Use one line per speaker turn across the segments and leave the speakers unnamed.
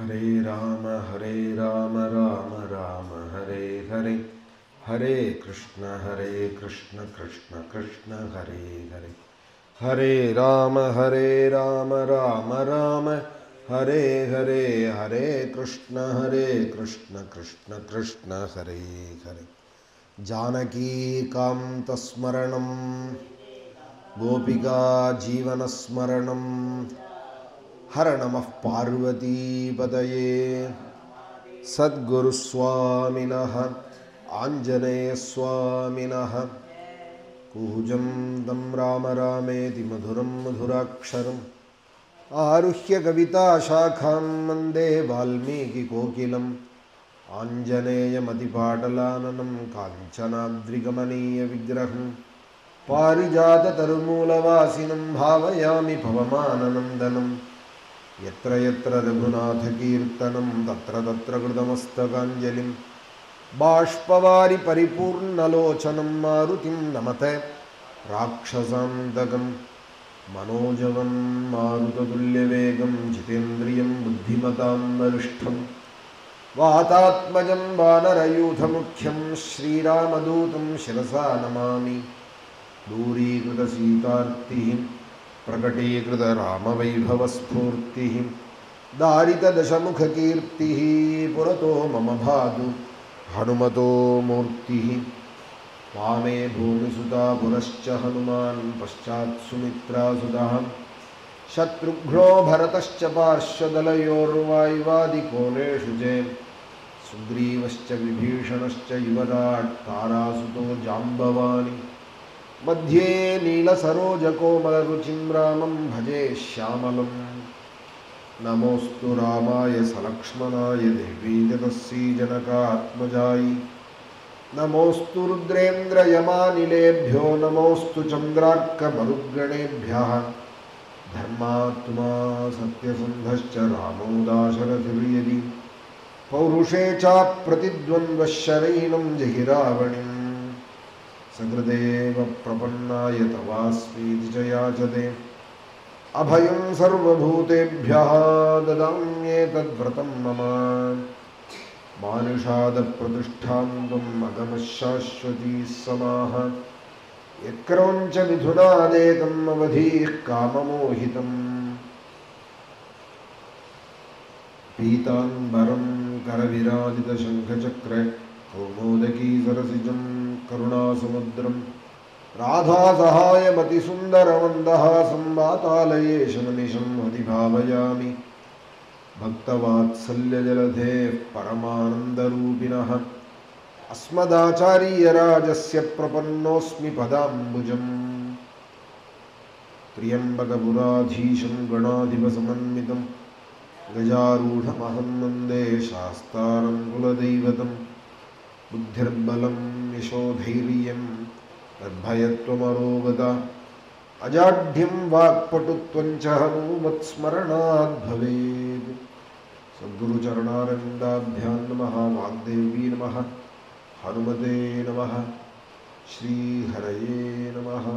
Hare Rama, Rama Rama, Hare Hare. Hare Krishna, Krishna Krishna, Hare Hare. Hare Rama, Rama Rama, Hare Hare. Hare Krishna, Krishna Krishna, Hare Hare. Janaki Kanta Smaranam, Gopika Jeevana Smaranam, Haranamah Parvati Padaye, Sadguru Swaminaha, Anjaneya Swaminaha, Kujam Dam Rama Rameti Madhuram Madhuraksharam, Aruhya Kavita Shakham Mande Valmiki Kokilam, Anjaneya Matipadalananam Kanchanadrigamaniya Vigraham, Parijata Tarumulavasinam Bhavayami Pavamananandanam, Yatra Yatra Raghunatha Kirtanam Tatra Tatra Krudamastakanjalim, Bashpavari Paripurnalochanam Marutim Namate Rakshasandagam, Manojavam Marutatulyavegam Jitendriyam Buddhimatam Narishtham, Vatatmajam Vanarayuthamukyam Shri Ramadutam Shirasa Namami, Durikruta Sitartihim Prakateekrita Rama Vaibhavaspurtihim, Darita Dashamukha Kirtihi Purato Mama Bhadu Hanumato Murtihi, Vame Bhumisuta Purascha Hanuman Paschat Sumitra Sudaham, Shatrughno Bharatascha Parshadalayorvaivadi Koneshu Jem, Sugrivascha Vibhishanascha Yuvarat Tarasuto Jambavani, Madhye Nila Saroja Komalaruchim Ramam Bhaje Shyamalam, Namostu Ramaya Salakshmanaya Devi Jadassi Janakatmajayi, Namostu Rudrendra Yamanilebhyo, Namostu Chandrarka Marugganebhyaha, Dharmatma Satyasandhascha Ramodasharathiriyadi, Paurushecha Pratidvandvasharainam Jahiravanim, Sagradeva Prapannaya Tavasmi Dijayajade, Abhayam Sarvabhutebhyaha Dadamyetad Vratam Mama, Manishada Pratishthantvam Agamashashvati Samaha, Yakroncha Midhunadekam Avadhih Kamamohitam, Pitambaram Karaviradita Shankachakra, Kaumodaki Sarasijam Karunasamudram, Radha Sahaya Mati Sundaramandaha Samvatalaye Shamanisham Adhibhavayami, Bhaktavatsalya Jaladhe Paramanandarupinaha, Asmadacharya Rajasya Prapannosmi Padambujam, Triyambakapuradhisham Ganadhipasamannitham, Gajarudhamaham Mande Shastaram Kuladaivatam, Buddhirbalam Yashodhairyam Adbhayatvamarogata, Ajadhyam Vakpatutvancha Hanumatsmaranad Bhaved. Sadguru Charanarindabhyan Namaha, Vagdevi Namaha, Hanumate Namaha, Shri Haraye Namaha.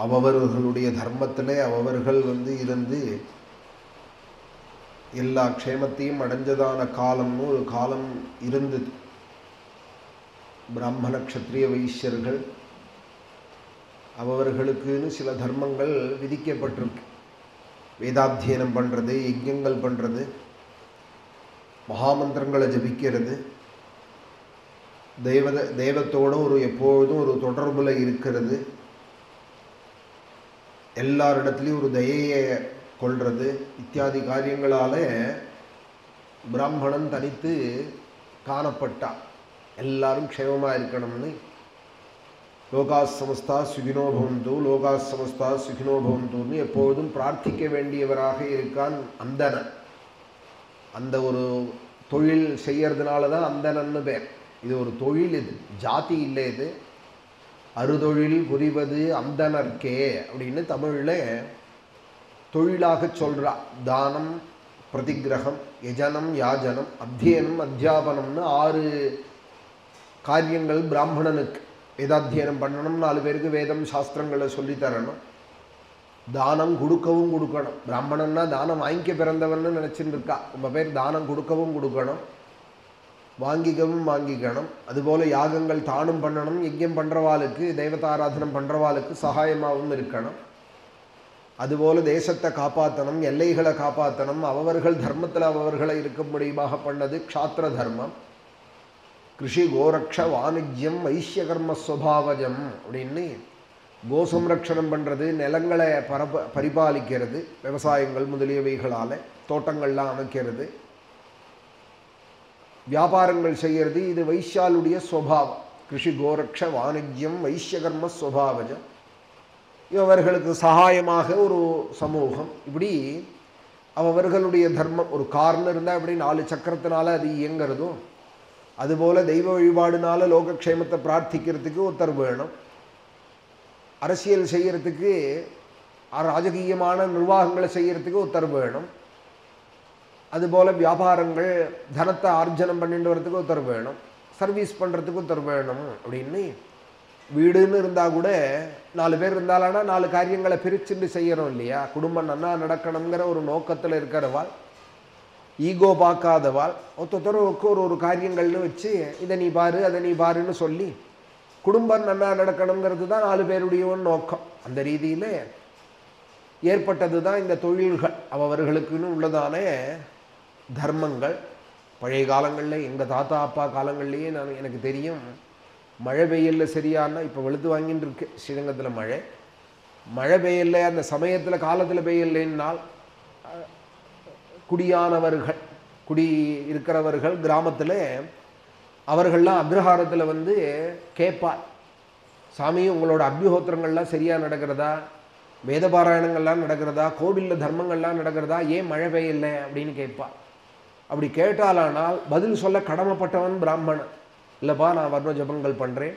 அவரவர்களுடைய தர்மத்திலே அவர்கள் இருந்து எல்லா க்ஷேமத்தையும் அடைஞ்சதான காலம்னு ஒரு காலம் இருந்தது. பிராமண க்ஷத்ரிய வைஷ்யர்கள் அவர்களுக்குன்னு சில தர்மங்கள் விதிக்கப்பட்டிருக்கு. வேதாத்தியனம் பண்ணுறது, யஜ்ஞங்கள் பண்ணுறது, மகாமந்திரங்களை ஜபிக்கிறது, தெய்வத்தோடு எப்பொழுதும் ஒரு தொடர்பில் இருக்கிறது, எல்லாரிடத்துலையும் ஒரு தயையை கொள்வது இத்தியாதி காரியங்களால் பிராமணன் தனித்து காணப்பட்டான். எல்லாரும் க்ஷேமமாக இருக்கணும்னு லோகா சமஸ்தா சுகினோ பவந்து, லோகா சமஸ்தா சுகினோ பவந்துன்னு எப்பொழுதும் பிரார்த்திக்க வேண்டியவராக இருக்கான் அந்தணன். அந்த ஒரு தொழில் செய்யறதுனால தான் அந்தணன்னு பேர். இது ஒரு தொழில், இது ஜாதி இல்லை. இது அறுதொழில் புரிவது அந்தனர்க்கே அப்படின்னு தமிழில் தொழிலாக சொல்கிறா. தானம், பிரதிகிரகம், யஜனம், யாஜனம், அத்தியனம், அத்தியாபனம்னு 6 காரியங்கள் பிராமணனுக்கு. வேதாத்தியனம் பண்ணணும், 4 பேருக்கு வேதம் சாஸ்திரங்களை சொல்லித்தரணும், தானம் கொடுக்கவும் கொடுக்கணும். பிராமணன்னா தானம் வாங்கிக்க பிறந்தவன்னு நினச்சிட்டு இருக்கா. ரொம்ப பேர் தானம் கொடுக்கவும் கொடுக்கணும், வாங்கிக்கவும் வாங்கிக்கணும். அதுபோல் யாகங்கள் தானும் பண்ணணும், யஜ்யம் பண்ணுறவாளுக்கு, தெய்வதாராதனம் பண்ணுறவாளுக்கு சகாயமாகவும் இருக்கணும். அதுபோல் தேசத்தை காப்பாற்றணும், எல்லைகளை காப்பாற்றணும், அவர்கள் தர்மத்தில் அவர்களை இருக்க முடியுமாக பண்ணது க்ஷாத்திர தர்மம். கிருஷி கோரக்ஷ வாணிஜ்யம் வைஷ்யகர்ம ஸ்வபாவஜம் அப்படின்னு கோசம்ரக்ஷணம் பண்ணுறது, நிலங்களை பரிபாலிக்கிறது, விவசாயங்கள் முதலியவைகளால் தோட்டங்கள்லாம் அமைக்கிறது, வியாபாரங்கள் செய்கிறது. இது வைஷ்யாலுடைய ஸ்வபாவம். கிருஷி கோரக்ஷ வாணிஜ்யம் வைஷ்யகர்ம ஸ்வபாவஜம். இவர்களுக்கு சகாயமாக ஒரு சமூகம். இப்படி அவர்களுடைய தர்மம். ஒரு கார்னு இருந்தால் இப்படி 4 சக்கரத்தினால அது இயங்கிறதோ அதுபோல் தெய்வ வழிபாடுனால லோகக்ஷேமத்தை பிரார்த்திக்கிறதுக்கு ஒருத்தர் வேணும். அரசியல் செய்கிறதுக்கு, ராஜகீயமான நிர்வாகங்களை செய்கிறதுக்கு ஒருத்தர் வேணும். அதுபோல் வியாபாரங்கள் தனத்தை ஆர்ஜனம் பண்ணிட்டு வரதுக்கு ஒருத்தர் வேணும், சர்வீஸ் பண்ணுறதுக்கு ஒருத்தர் வேணும். அப்படின்னு வீடுன்னு இருந்தால் கூட 4 பேர் இருந்தாலானா 4 காரியங்களை பிரிச்சுட்டு செய்யணும் இல்லையா? குடும்பம் நன்னா நடக்கணுங்கிற ஒரு நோக்கத்தில் இருக்கிறவாள், ஈகோ பார்க்காதவாள், ஒருத்தருக்கு ஒரு காரியங்கள்னு வச்சு இதை நீ பாரு அதை நீ பாருன்னு சொல்லி குடும்பம் நன்னா நடக்கணுங்கிறது தான் 4 பேருடைய நோக்கம். அந்த ரீதியில் ஏற்பட்டது தான் இந்த தொழில்கள். அவர்களுக்குன்னு உள்ளதான தர்மங்கள். பழைய காலங்களில் எங்கள் தாத்தா அப்பா காலங்கள்லேயே எனக்கு தெரியும், மழை பெய்யல சரியானா, இப்போ வெளுத்து வாங்கின்னு இருக்கு ஸ்ரீரங்கத்தில் மழை பெய்யல, அந்த சமயத்தில் காலத்தில் பெய்யலைன்னால் குடியானவர்கள், குடி இருக்கிறவர்கள் கிராமத்தில் அவர்கள்லாம் அக்ரஹாரத்தில் வந்து கேட்பார், சாமி உங்களோட அக்னிஹோத்திரங்கள்லாம் சரியாக நடக்கிறதா, வேதபாராயணங்கள்லாம் நடக்கிறதா, கோவிலில் தர்மங்கள்லாம் நடக்கிறதா, ஏன் மழை பெய்யலை அப்படின்னு கேட்பார். அப்படி கேட்டாலானால் பதில் சொல்ல கடமைப்பட்டவன் பிராமணன். இல்லைப்பா நான் வர்ண ஜபங்கள் பண்ணுறேன்,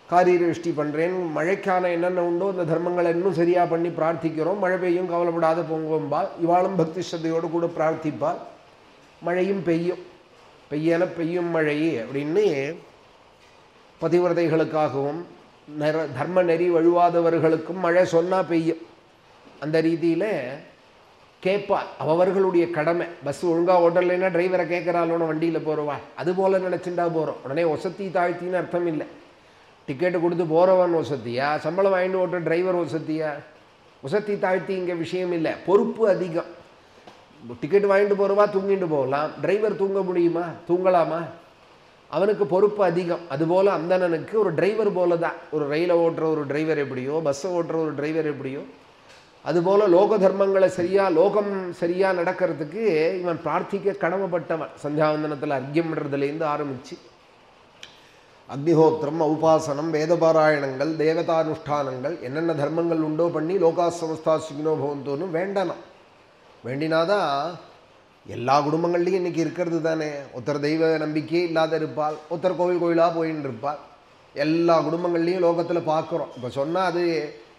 காரியஷ்டி பண்ணுறேன், மழைக்கான என்னென்ன உண்டோ அந்த தர்மங்களை இன்னும் சரியாக பண்ணி பிரார்த்திக்கிறோம், மழை பெய்யும் கவலைப்படாத பொங்கும்பால். இவாளும் பக்தி ஸ்ரத்தையோடு கூட பிரார்த்திப்பால், மழையும் பெய்யும், பெய்யன பெய்யும் மழை அப்படின்னு பதிவிரதைகளுக்காகவும் தர்ம நெறி வழுவாதவர்களுக்கும் மழை சொன்னால் பெய்யும். அந்த ரீதியில் கேட்பார். அவர்களுடைய கடமை. பஸ் ஒழுங்காக ஓட்டலைன்னா டிரைவரை கேட்குறாளோன்னு வண்டியில் போகிறவா, அதுபோல் நினச்சிண்டா போகிறோம். உடனே ஒசத்தி தாழ்த்தின்னு அர்த்தம் இல்லை. டிக்கெட்டு கொடுத்து போகிறவன் ஒசத்தியா, சம்பளம் வாங்கிட்டு ஓட்டுற டிரைவர் ஒசத்தியா? ஒசத்தி தாழ்த்தி இங்கே விஷயம் இல்லை, பொறுப்பு அதிகம். டிக்கெட்டு வாங்கிட்டு போகிறவா தூங்கிட்டு போகலாம், டிரைவர் தூங்க முடியுமா, தூங்கலாமா? அவனுக்கு பொறுப்பு அதிகம். அதுபோல் அந்தணனுக்கு ஒரு டிரைவர் போல தான். ஒரு ரயிலை ஓட்டுற ஒரு டிரைவர் எப்படியோ, பஸ்ஸை ஓட்டுற ஒரு டிரைவர் எப்படியோ, அதுபோல் லோக தர்மங்களை லோகம் சரியாக நடக்கிறதுக்கு இவன் பிரார்த்திக்க கடமைப்பட்டவன். சந்தியாவந்தனத்தில் அர்க்கியம் பண்ணுறதுலேருந்து ஆரம்பித்து அக்னிஹோத்திரம், உபாசனம், வேதபாராயணங்கள், தேவதானுஷ்டானங்கள், என்னென்ன தர்மங்கள் உண்டோ பண்ணி லோகா சமஸ்தா சுகினோ பவந்தோன்னு வேண்டணும். வேண்டினாதான் எல்லா குடும்பங்கள்லையும் இன்றைக்கி இருக்கிறது தானே. ஒருத்தர் தெய்வ நம்பிக்கையே இல்லாத இருப்பாள், ஒருத்தர் கோயிலாக போயின்னு இருப்பாள். எல்லா குடும்பங்கள்லேயும் லோகத்தில் பார்க்குறோம். இப்போ சொன்னால் அது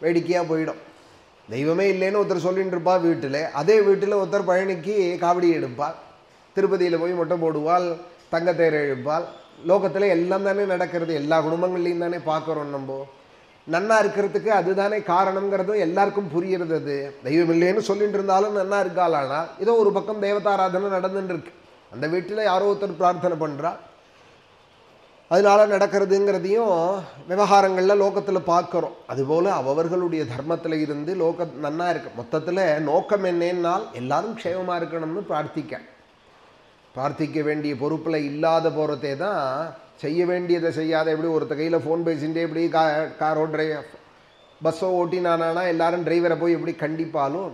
வேடிக்கையாக போயிடும். தெய்வமே இல்லைன்னு ஒருத்தர் சொல்லிட்டு இருப்பாள் வீட்டில், அதே வீட்டில் ஒருத்தர் பழனிக்கு காவடி எடுப்பாள், திருப்பதியில் போய் மொட்டை போடுவாள், தங்கத்தேர் எழுப்பாள். லோகத்தில் எல்லாம் தானே நடக்கிறது, எல்லா குடும்பங்கள்லையும் தானே பார்க்குறோம். நம்ம நன்னா இருக்கிறதுக்கு அதுதானே காரணங்கிறதும் எல்லாருக்கும் புரிகிறது. அது தெய்வம் இல்லைன்னு சொல்லிட்டு இருந்தாலும் நன்னா இருக்காளானா, ஏதோ ஒரு பக்கம் தேவதாராதனை நடந்துட்டு இருக்கு, அந்த வீட்டில் யாரோ ஒருத்தர் பிரார்த்தனை பண்ணுறா, அதனால நடக்கிறதுங்கிறதையும் விவகாரங்களில் லோகத்தில் பார்க்குறோம். அதுபோல் அவர்களுடைய தர்மத்தில் இருந்து நன்னா இருக்கு. மொத்தத்தில் நோக்கம் என்னன்னால் எல்லாரும் க்ஷேமமாக இருக்கணும்னு பிரார்த்திக்க வேண்டிய பொறுப்பில் இல்லாத போகிறதே தான் செய்ய வேண்டியதை செய்யாத. எப்படி ஒருத்த கையில் ஃபோன் பேசிகிட்டே எப்படி காரோ பஸ்ஸோ ஓட்டினானா எல்லாரும் டிரைவரை போய் எப்படி கண்டிப்பாலும்,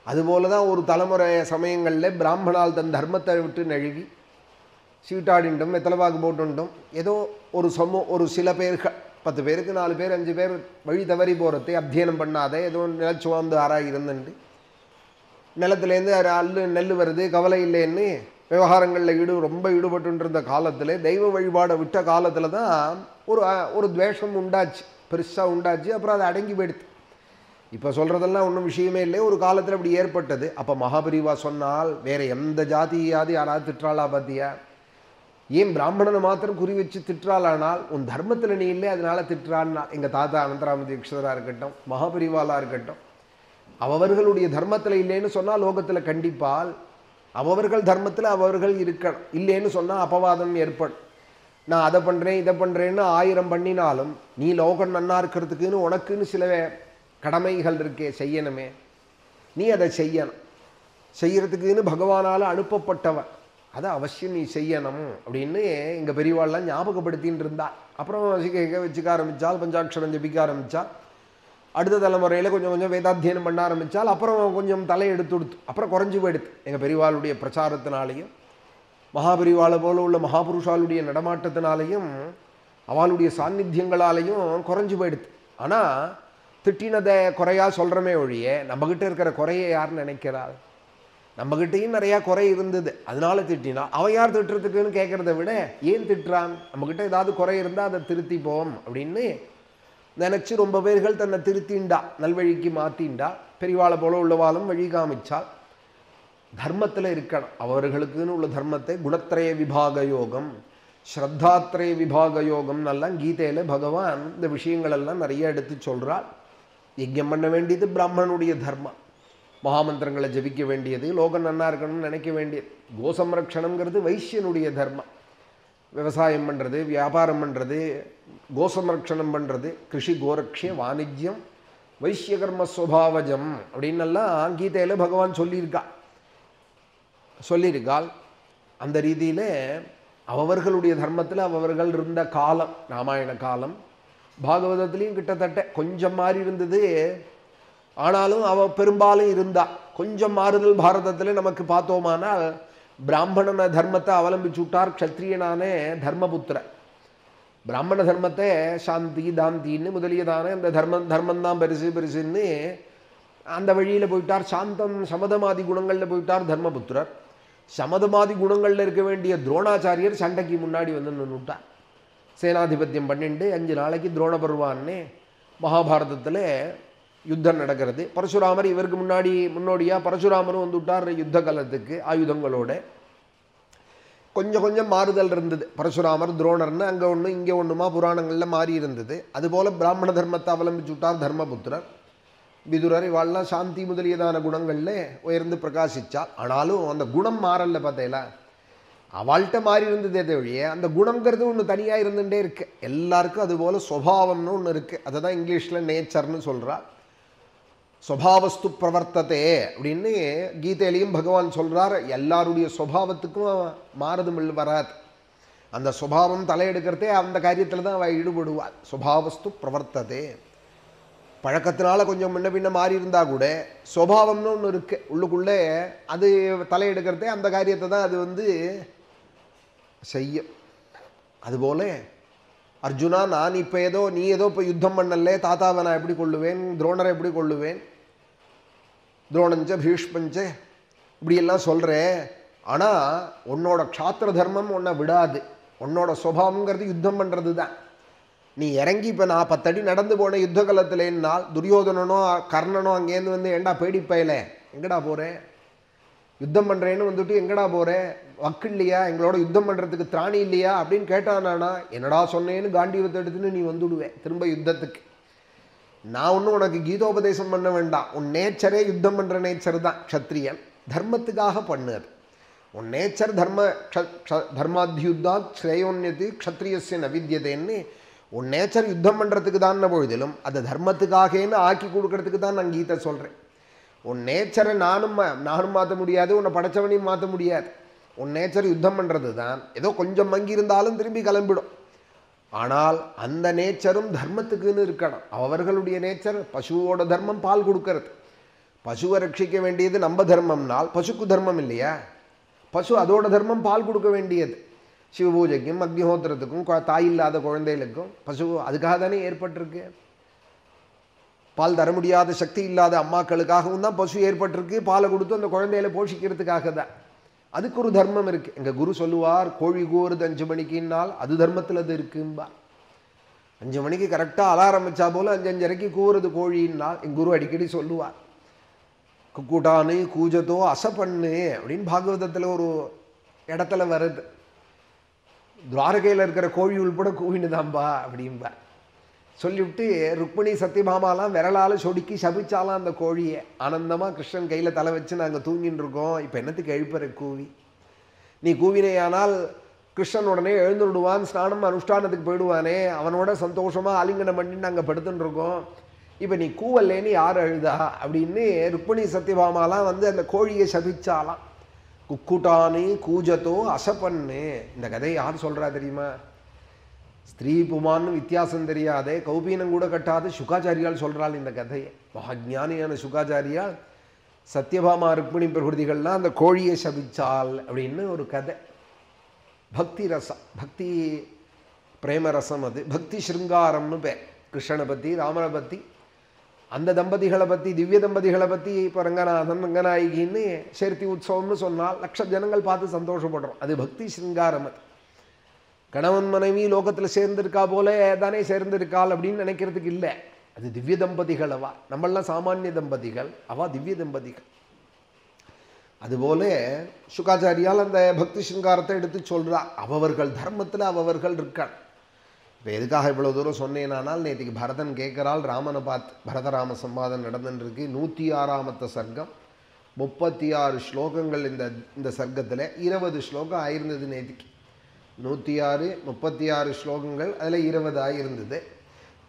அதுபோல தான் ஒரு தலைமுறை சமயங்களில் பிராமணால் தன் தர்மத்தை விட்டு நழுவி சீட்டாடிண்டும் வெத்தலைவாக்கு போட்டுண்டும் ஏதோ ஒரு சில பேர்கள், 10 பேருக்கு 4 பேர் 5 பேர் வழி தவறி போகிறதே அத்தியனம் பண்ணாத ஏதோ நிலச்சுவாந்து ஆறாக இருந்துட்டு நிலத்துலேருந்து நெல் வருது கவலை இல்லைன்னு விவகாரங்களில் ரொம்ப ஈடுபட்டு இருந்த காலத்தில் தெய்வ வழிபாடை விட்ட காலத்தில் தான் ஒரு துவேஷம் உண்டாச்சு. பெருசாக உண்டாச்சு. அப்புறம் அதை அடங்கி போயிடுது. இப்போ சொல்கிறதெல்லாம் ஒன்றும் விஷயமே இல்லை, ஒரு காலத்தில் அப்படி ஏற்பட்டது. அப்போ மகாபரிவா சொன்னால் வேறு எந்த ஜாதியாவது யாராவது திட்டுறாளா பார்த்தியா? ஏன் பிராமணனை மாத்திரம் குறி வச்சு திட்டுறாளானால் உன் தர்மத்தில் நீ இல்லை அதனால திட்டுறான்னா. எங்கள் தாத்தா அனந்தராம தீக்ஷிதராக இருக்கட்டும், மகாபரிவாலாக இருக்கட்டும், அவர்களுடைய தர்மத்தில் இல்லைன்னு சொன்னால் லோகத்தில் கண்டிப்பால் அவர்கள் தர்மத்தில் அவர்கள் இருக்கணும். இல்லைன்னு சொன்னால் அபவாதம் ஏற்படும். நான் அதை பண்ணுறேன் இதை பண்ணுறேன்னு 1000 பண்ணினாலும் நீ லோகம் நன்னா இருக்கிறதுக்குன்னு உனக்குன்னு சில கடமைகள் இருக்கே, செய்யணுமே. நீ அதை செய்யணும். செய்யறதுக்குன்னு பகவானால் அனுப்பப்பட்டவன், அதை அவசியம் நீ செய்யணும் அப்படின்னு எங்கள் பெரியவாள்லாம் ஞாபகப்படுத்தின்னு இருந்தா. அப்புறம் வச்சுக்க ஆரம்பித்தால், பஞ்சாட்சரம் ஜபிக்க ஆரம்பித்தால், அடுத்த தலைமுறையில் கொஞ்சம் கொஞ்சம் வேதாத்தியனம் பண்ண ஆரம்பித்தால், அப்புறம் கொஞ்சம் தலை எடுத்து கொடுத்து அப்புறம் குறைஞ்சி போயிடுது. எங்கள் பெரியவாளுடைய பிரச்சாரத்தினாலேயும் மகாபரிவாளை போல உள்ள மகாபுருஷாளுடைய நடமாட்டத்தினாலேயும் அவளுடைய சாநித்தியங்களாலேயும் குறைஞ்சி போயிடுது. ஆனால் திட்டினதை குறையாக சொல்கிறமே ஒழிய நம்மக்கிட்ட இருக்கிற குறையை யார் நினைக்கிறாள்? நம்மக்கிட்டையும் நிறையா குறை இருந்தது அதனால திட்டினா. அவன் யார் திட்டுறதுக்குன்னு கேட்குறத விட ஏன் திட்டுறான், நம்மக்கிட்ட ஏதாவது குறை இருந்தால் அதை திருத்திப்போம் அப்படின்னு நினச்சி ரொம்ப பேர்கள் தன்னை திருத்திண்டா, நல்வழிக்கு மாற்றிண்டா. பெரியவாளை போல உள்ளவாளும் வழி காமிச்சால் தர்மத்தில் இருக்கணும். அவர்களுக்குன்னு உள்ள தர்மத்தை குணத்திரய விபாக யோகம், ஸ்ரத்தாத்திரய விபாக யோகம் எல்லாம் கீதையில் பகவான் இந்த விஷயங்களெல்லாம் நிறைய எடுத்து சொல்கிறாள். யஜ்யம் பண்ண வேண்டியது பிராமணனுடைய தர்மம், மகாமந்திரங்களை ஜபிக்க வேண்டியது, லோகம் நன்னா இருக்கணும்னு நினைக்க வேண்டியது. கோசம்ரக்ஷணங்கிறது வைசியனுடைய தர்மம். விவசாயம் பண்ணுறது, வியாபாரம் பண்ணுறது, கோசம்ரக்ஷணம் பண்ணுறது, கிருஷி கோரக்ஷிய வாணிஜ்யம் வைசியகர்ம ஸ்வபாவஜம் அப்படின்னெல்லாம் கீதையில் பகவான் சொல்லியிருக்காள். அந்த ரீதியில் அவர்களுடைய தர்மத்தில் அவர்கள் இருந்த காலம், ராமாயண காலம், பாகவதத்துலேயும் கிட்டத்தட்ட கொஞ்சம் மாறி இருந்தது. ஆனாலும் பெரும்பாலும் இருந்தா. கொஞ்சம் மாறுதல் பாரதத்தில் நமக்கு பார்த்தோமானால் பிராமணன தர்மத்தை அவலம்பிச்சு விட்டார் க்ஷத்ரியனான தர்மபுத்திரன். பிராமண தர்மத்தை சாந்தி தாந்தின்னு முதலியதான அந்த தர்மந்தான் பெருசுன்னு அந்த வழியில் போயிட்டார். சாந்தம் சமதமாதி குணங்களில் போயிட்டார் தர்மபுத்திரர். சமதமாதி குணங்களில் இருக்க வேண்டிய துரோணாச்சாரியர் சண்டைக்கு முன்னாடி வந்து நின்றுட்டார். சேனாதிபத்தியம் பண்ணிட்டு 5 நாளைக்கு துரோண பருவான்னு மகாபாரதத்தில் யுத்தம் நடக்கிறது. பரசுராமர் இவருக்கு முன்னோடியாக பரசுராமரும் வந்துவிட்டார் யுத்த காலத்துக்கு ஆயுதங்களோட. கொஞ்சம் கொஞ்சம் மாறுதல் இருந்தது. பரசுராமர் துரோணர்னு அங்கே ஒன்று இங்கே ஒன்றுமா புராணங்களில் மாறி இருந்தது. அதுபோல் பிராமண தர்மத்தை அவலம்பிச்சு விட்டார் தர்மபுத்திரர். விதுரர் இவாள்லாம் சாந்தி முதலியதான குணங்களில் உயர்ந்து பிரகாசித்தாள். ஆனாலும் அந்த குணம் மாறல. பார்த்தீங்களா, அவள்கிட்ட மாறி இருந்ததே தவிர அந்த குணங்கிறது ஒன்று தனியாக இருந்துகிட்டே இருக்கு. எல்லாருக்கும் அதுபோல் சுபாவம்னு ஒன்று இருக்குது. அதை தான் இங்கிலீஷில் நேச்சர்னு சொல்கிறா. சுபாவஸ்து பிரவர்த்ததே அப்படின்னு கீதையிலையும் பகவான் சொல்கிறார். எல்லாருடைய சுபாவத்துக்கும் மாறுதல் வராது. அந்த சுபாவம் தலையெடுக்கிறதே அந்த காரியத்தில் தான் அவள் ஈடுபடுவாள். சுபாவஸ்து பிரவர்த்ததே. பழக்கத்தினால கொஞ்சம் முன்ன பின்ன மாறி இருந்தால் கூட சுபாவம்னு ஒன்று இருக்குது உள்ளுக்குள்ளே. அது தலையெடுக்கிறதே அந்த காரியத்தை தான் அது செய்யும். அதுபோல் அர்ஜுனா, நான் இப்போ நீ இப்போ யுத்தம் பண்ணலே, தாத்தாவை நான் எப்படி கொள்ளுவேன், துரோணரை எப்படி கொள்ளுவேன், துரோணஞ்ச பீஷ்மஞ்ச இப்படியெல்லாம் சொல்கிறேன். ஆனால் உன்னோட க்ஷாத்திர தர்மம் உன்னை விடாது. உன்னோட சுபாவங்கிறது யுத்தம் பண்ணுறது தான். நீ இறங்கி இப்போ நான் 10 அடி நடந்து போனேன் யுத்த காலத்துலேன்னால் துரியோதனனோ கர்ணனோ அங்கேருந்து வந்து ஏண்டா பேடிப்பையில எங்கடா போகிறேன், யுத்தம் பண்ணுறேன்னு வந்துட்டு எங்கடா போகிறேன், வக்கு இல்லையா, எங்களோட யுத்தம் பண்ணுறதுக்கு திராணி இல்லையா அப்படின்னு கேட்டானா, என்னடா சொன்னேன்னு காண்டீவத்தை எடுத்துன்னு நீ வந்துடுவேன் திரும்ப யுத்தத்துக்கு. நான் ஒன்றும் உனக்கு கீதோபதேசம் பண்ண வேண்டாம். உன் நேச்சரே யுத்தம் பண்ணுற நேச்சர் தான். க்ஷத்ரியன் தர்மத்துக்காக பண்ணுது. உன் நேச்சர் தர்மாத்யுத்தாத் ஸ்ரேயோன்யத்து க்ஷத்ரியஸ்ய நவித்யதேன்னு உன் நேச்சர் யுத்தம் பண்ணுறதுக்கு தான் பொழுதிலும் அது தர்மத்துக்காகன்னு ஆக்கி கொடுக்கறதுக்கு தான் நான் கீதை சொல்கிறேன். உன் நேச்சரை நானும் மாற்ற முடியாது, உன்னை படைச்சவனையும் மாற்ற முடியாது. உன் நேச்சர் யுத்தம் பண்ணுறது தான். ஏதோ கொஞ்சம் மங்கி இருந்தாலும் திரும்பி கிளம்பிடும். ஆனால் அந்த நேச்சரும் தர்மத்துக்குன்னு இருக்கணும். அவர்களுடைய நேச்சர் பசுவோட தர்மம் பால் கொடுக்கறது. பசுவை ரட்சிக்க வேண்டியது நம்ம தர்மம்னால் பசுக்கு தர்மம் இல்லையா? பசு அதோட தர்மம் பால் கொடுக்க வேண்டியது. சிவபூஜைக்கும் அக்னிஹோத்திரத்துக்கும் தாய் இல்லாத குழந்தைகளுக்கும் பசு அதுக்காக தானே ஏற்பட்டிருக்கு. பால் தர முடியாத சக்தி இல்லாத அம்மாக்களுக்காகவும் தான் பசு ஏற்பட்டிருக்கு. பாலை கொடுத்து அந்த குழந்தைகளை போஷிக்கிறதுக்காக தான். அதுக்கு ஒரு தர்மம் இருக்குது. எங்கள் குரு சொல்லுவார், கோழி கூறுது 5 மணிக்குன்னால் அது தர்மத்தில் அது இருக்கும்பா. 5 மணிக்கு கரெக்டாக அலாரம் வச்சா போல் 5:05க்கு கூவுறது கோழின்னா என் குரு அடிக்கடி சொல்லுவார். குக்கூட்டானு கூஜத்தோ அசப்பண்ணு அப்படின்னு பாகவதத்தில் ஒரு இடத்துல வருது. துவாரகையில் இருக்கிற கோழி உள்பட கூவினுதாம்பா அப்படின்பா சொல்லிவிட்டு ருக்மிணி சத்யபாமாலாம் விரலால் சொடுக்கி சபிச்சாலாம் அந்த கோழியை. ஆனந்தமாக கிருஷ்ணன் கையில் தலை வச்சு நாங்கள் தூங்கின்னு இருக்கோம், இப்போ என்னத்துக்கு எழுப்புற கூவி, நீ கூவினேயானால் கிருஷ்ணன் உடனே எழுந்துடுவான், ஸ்நானம் அனுஷ்டானத்துக்கு போயிடுவானே, அவனோட சந்தோஷமாக ஆலிங்கனம் பண்ணி நாங்கள் படுத்துன்னு இருக்கோம், இப்போ நீ கூவல்லேன்னு யார் அழுதா அப்படின்னு ருக்மிணி சத்யபாமாலாம் வந்து அந்த கோழியை சபிச்சாலாம். குக்குட்டானு கூஜத்தோ அசப்பண்ணு. இந்த கதையை யார் சொல்கிறா தெரியுமா? ஸ்திரீ புமான்னு வித்தியாசம் தெரியாதே, கௌபீனம் கூட கட்டாது சுகாச்சாரியால் சொல்கிறாள் இந்த கதையை. மகாஜானியான சுகாச்சாரியால் சத்யபாமா ருக்மிணி பிரகிருதிகள்லாம் அந்த கோழியை சபிச்சாள் அப்படின்னு ஒரு கதை. பக்தி ரசம், பக்தி பிரேமரசம், அது பக்தி ஸ்ருங்காரம்னு பேர். கிருஷ்ணனை பற்றி, ராமனை பற்றி, அந்த தம்பதிகளை பற்றி, திவ்ய தம்பதிகளை பற்றி இப்போ ரங்கநாதன் ரங்கநாயகின்னு சேர்த்தி உற்சவம்னு சொன்னால் லட்ச ஜனங்கள் பார்த்து சந்தோஷப்படுறோம். அது பக்தி ஸ்ருங்காரம். அது கணவன் மனைவி லோகத்தில் சேர்ந்திருக்கா போல தானே சேர்ந்திருக்காள் அப்படின்னு நினைக்கிறதுக்கு இல்லை. அது திவ்ய தம்பதிகள். அவா நம்மளாம் சாமானிய தம்பதிகள், அவா திவ்ய தம்பதிகள். அதுபோல சுகாச்சாரியால் அந்த பக்தி சிங்காரத்தை எடுத்து சொல்கிறா. அவர்கள் தர்மத்தில் அவர்கள் இருக்காள். இப்போ எதுக்காக இவ்வளோ தூரம் சொன்னேனானால், நேற்றுக்கு பரதன் கேட்குறாள் ராமனை பார்த்து. பரதராம சம்பாதம் நடந்துருக்கு. 106ஆமத்த சர்க்கம், 36 ஸ்லோகங்கள். இந்த சர்க்கத்தில் 20 ஸ்லோகம் ஆயிருந்தது நேற்றுக்கு. 106, 36 ஸ்லோகங்கள், அதில் 20 ஆயிருந்தது.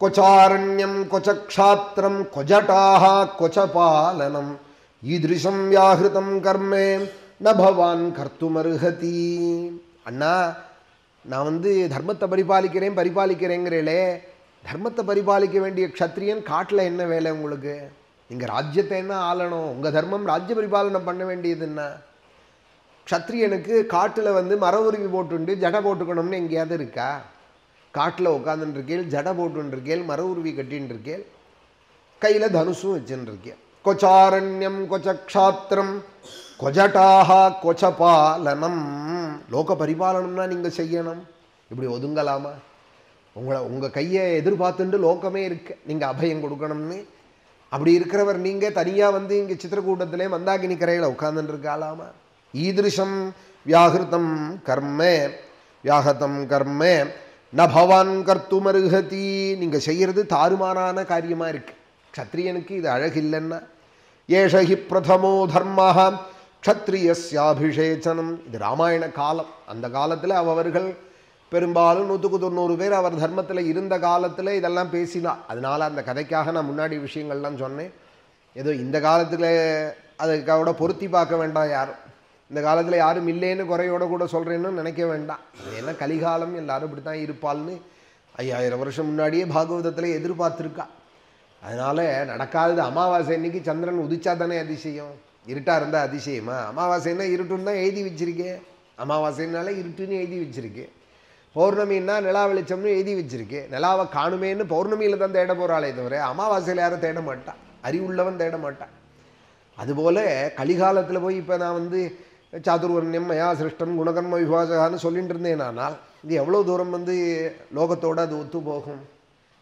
கொச்சாரண்யம் கொச்சக்ஷாத்திரம் கொஜட்டாஹா கொச்சபாலனம் ஈதிருஷம் வியாஹிருதம் கர்மே ந பவான் கர்த்துமர்ஹதி. அண்ணா, நான் வந்து தர்மத்தை பரிபாலிக்கிறேங்கிறீங்களே, தர்மத்தை பரிபாலிக்க வேண்டிய க்ஷத்ரியன் காட்டில் என்ன வேலை உங்களுக்கு? நீங்கள் ராஜ்யத்தை என்ன ஆளணும்? உங்கள் தர்மம் ராஜ்ய பரிபாலனை பண்ண வேண்டியதுன்னா, க்ஷத்ரியனுக்கு காட்டில் வந்து மர உருவி போட்டுண்டு ஜடை போட்டுக்கணும்னு எங்கேயாவது இருக்கா? காட்டில் உட்காந்துருக்கேள், ஜடை போட்டுருக்கேள், மர உருவி கட்டின்னு இருக்கேள், கையில் தனுசும் வச்சுருக்கேன். கொச்சாரண்யம் கொச்சக்ஷாத்திரம் கொஜட்டாஹா கொச்சபாலனம். லோக பரிபாலனம்னா நீங்கள் செய்யணும். இப்படி ஒதுங்கலாமா? உங்கள் கையை எதிர்பார்த்துட்டு லோகமே இருக்கு, நீங்கள் அபயம் கொடுக்கணும்னு. அப்படி இருக்கிறவர் நீங்கள் தனியாக வந்து இங்கே சித்திரக்கூட்டத்திலே மந்தாகினி கரையில் உட்கார்ந்துட்டு இருக்காலாமா? ஈதிருஷம் வியாஹிருதம் கர்மே வியாஹதம் கர்மே ந பவான் கர்த்துமர்ஹதி. நீங்கள் செய்கிறது தாறுமாறான காரியமாக இருக்குது. க்ஷத்ரியனுக்கு இது அழகில்லைன்னா, ஏஷஹி பிரதமோ தர்மஹ க்ஷத்ரியஸ்யாபிஷேச்சனம். இது ராமாயண காலம். அந்த காலத்தில் அவர்கள் பெரும்பாலும் 190 பேர் அவர் தர்மத்தில் இருந்த காலத்தில் இதெல்லாம் பேசினா. அதனால் அந்த கதைக்காக நான் முன்னாடி விஷயங்கள்லாம் சொன்னேன். ஏதோ இந்த காலத்தில் அதுக்காக பொருத்தி பார்க்க வேண்டாம் யாரும். இந்த காலத்தில் யாரும் இல்லைன்னு குறையோட கூட சொல்கிறேன்னு நினைக்க வேண்டாம். ஏன்னா கலிகாலம், எல்லாரும் இப்படி தான் இருப்பாள்னு 5000 வருஷம் முன்னாடியே பாகவதத்தில் எதிர்பார்த்துருக்கா. அதனால் நடக்காதது. அமாவாசை அன்னைக்கு சந்திரன் உதிச்சா தானே அதிசயம், இருட்டாக இருந்தால் அதிசயமா? அமாவாசைன்னா இருட்டுன்னு தான் எழுதி வச்சிருக்கேன். அமாவாசைனால இருட்டுன்னு எழுதி வச்சிருக்கேன். பௌர்ணமின்னா நிலா வெளிச்சம்னு எழுதி வச்சிருக்கேன். நிலாவை காணுமேன்னு பௌர்ணமியில் தான் தேட போகிறாளே தவிர அமாவாசையில் யாரும் தேட மாட்டான், அறிவுள்ளவன் தேட மாட்டான். அதுபோல் கலிகாலத்தில் போய் இப்போ நான் வந்து சாதுர்வர்ணியம் மயா சிருஷ்டம் குணகர்ம விவாசகான்னு சொல்லிட்டு இருந்தேன். ஆனால் இது எவ்வளோ தூரம் வந்து லோகத்தோடு அது ஒத்து போகும்?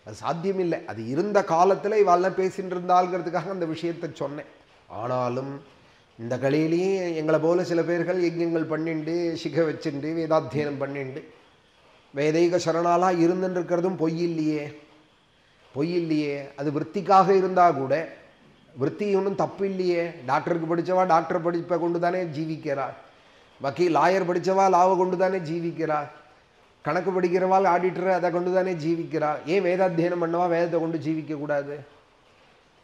அது சாத்தியமில்லை. அது இருந்த காலத்தில் இவாளெல்லாம் பேசிகிட்டு இருந்தாள்ங்கிறதுக்காக அந்த விஷயத்தை சொன்னேன். ஆனாலும் இந்த கலையிலையும் எங்களை போல சில பேர்கள் யஜ்ஞங்கள் பண்ணிண்டு சிக வச்சுண்டு வேதாத்தியனம் பண்ணிண்டு வேதைக சரணாலாக இருந்துட்டு இருக்கிறதும் பொய் இல்லையே. அது விற்த்திக்காக இருந்தால் கூட விற்பி ஒன்றும் தப்பு இல்லையே. டாக்டருக்கு படித்தவா டாக்டர் படிப்பை கொண்டு தானே ஜீவிக்கிறாள். வக்கீல் லாயர் படித்தவா லாவை கொண்டு தானே ஜீவிக்கிறாள். கணக்கு படிக்கிறவாள் ஆடிட்டர் அதை கொண்டு தானே ஜீவிக்கிறாள். ஏன் வேதாத்தியனம் பண்ணவா வேதத்தை கொண்டு ஜீவிக்கக்கூடாது?